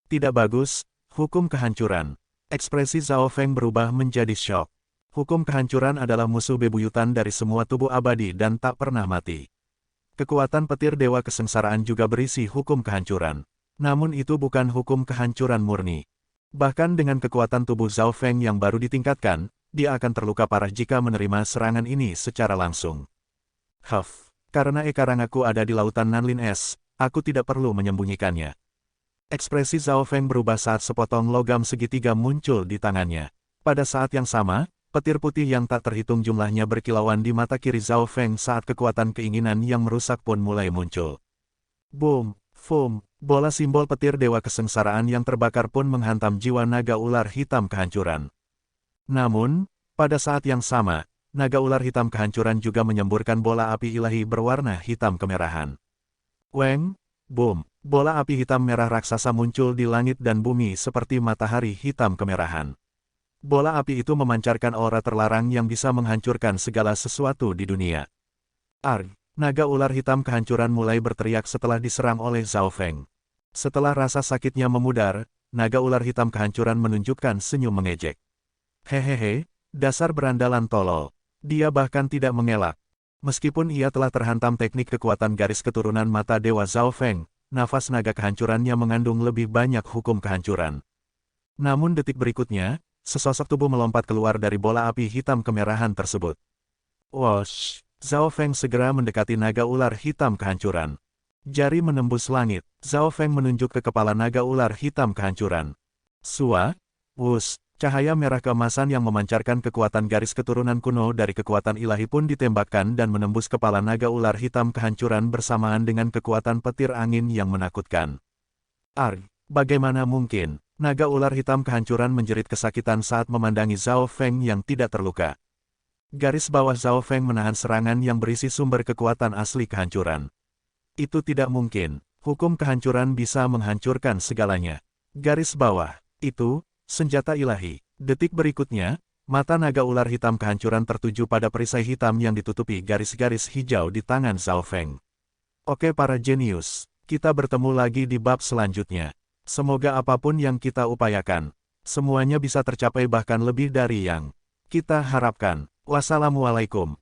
[SPEAKER 1] Tidak bagus, hukum kehancuran. Ekspresi Zhao Feng berubah menjadi syok. Hukum kehancuran adalah musuh bebuyutan dari semua tubuh abadi dan tak pernah mati. Kekuatan petir Dewa Kesengsaraan juga berisi hukum kehancuran. Namun itu bukan hukum kehancuran murni. Bahkan dengan kekuatan tubuh Zhao Feng yang baru ditingkatkan, dia akan terluka parah jika menerima serangan ini secara langsung. Karena ekarangaku ada di lautan Nanlin Es, aku tidak perlu menyembunyikannya. Ekspresi Zhao Feng berubah saat sepotong logam segitiga muncul di tangannya. Pada saat yang sama, petir putih yang tak terhitung jumlahnya berkilauan di mata kiri Zhao Feng saat kekuatan keinginan yang merusak pun mulai muncul. Boom! Foom! Bola simbol petir Dewa Kesengsaraan yang terbakar pun menghantam jiwa naga ular hitam kehancuran. Namun, pada saat yang sama, naga ular hitam kehancuran juga menyemburkan bola api ilahi berwarna hitam kemerahan. Weng! Boom! Bola api hitam merah raksasa muncul di langit dan bumi seperti matahari hitam kemerahan. Bola api itu memancarkan aura terlarang yang bisa menghancurkan segala sesuatu di dunia. Arg! Naga ular hitam kehancuran mulai berteriak setelah diserang oleh Zhao Feng. Setelah rasa sakitnya memudar, naga ular hitam kehancuran menunjukkan senyum mengejek. Hehehe, dasar berandalan tolol. Dia bahkan tidak mengelak. Meskipun ia telah terhantam teknik kekuatan garis keturunan mata Dewa Zhao Feng, nafas naga kehancurannya mengandung lebih banyak hukum kehancuran. Namun detik berikutnya, sesosok tubuh melompat keluar dari bola api hitam kemerahan tersebut. Wosh! Zhao Feng segera mendekati naga ular hitam kehancuran. Jari menembus langit, Zhao Feng menunjuk ke kepala naga ular hitam kehancuran. Sua! Wus! Cahaya merah keemasan yang memancarkan kekuatan garis keturunan kuno dari kekuatan ilahi pun ditembakkan dan menembus kepala naga ular hitam kehancuran bersamaan dengan kekuatan petir angin yang menakutkan. Arg! Bagaimana mungkin? Naga ular hitam kehancuran menjerit kesakitan saat memandangi Zhao Feng yang tidak terluka. Garis bawah Zhao Feng menahan serangan yang berisi sumber kekuatan asli kehancuran. Itu tidak mungkin. Hukum kehancuran bisa menghancurkan segalanya. Garis bawah. Itu, senjata ilahi. Detik berikutnya, mata naga ular hitam kehancuran tertuju pada perisai hitam yang ditutupi garis-garis hijau di tangan Zhao Feng. Oke para jenius, kita bertemu lagi di bab selanjutnya. Semoga apapun yang kita upayakan, semuanya bisa tercapai bahkan lebih dari yang kita harapkan. Wassalamualaikum.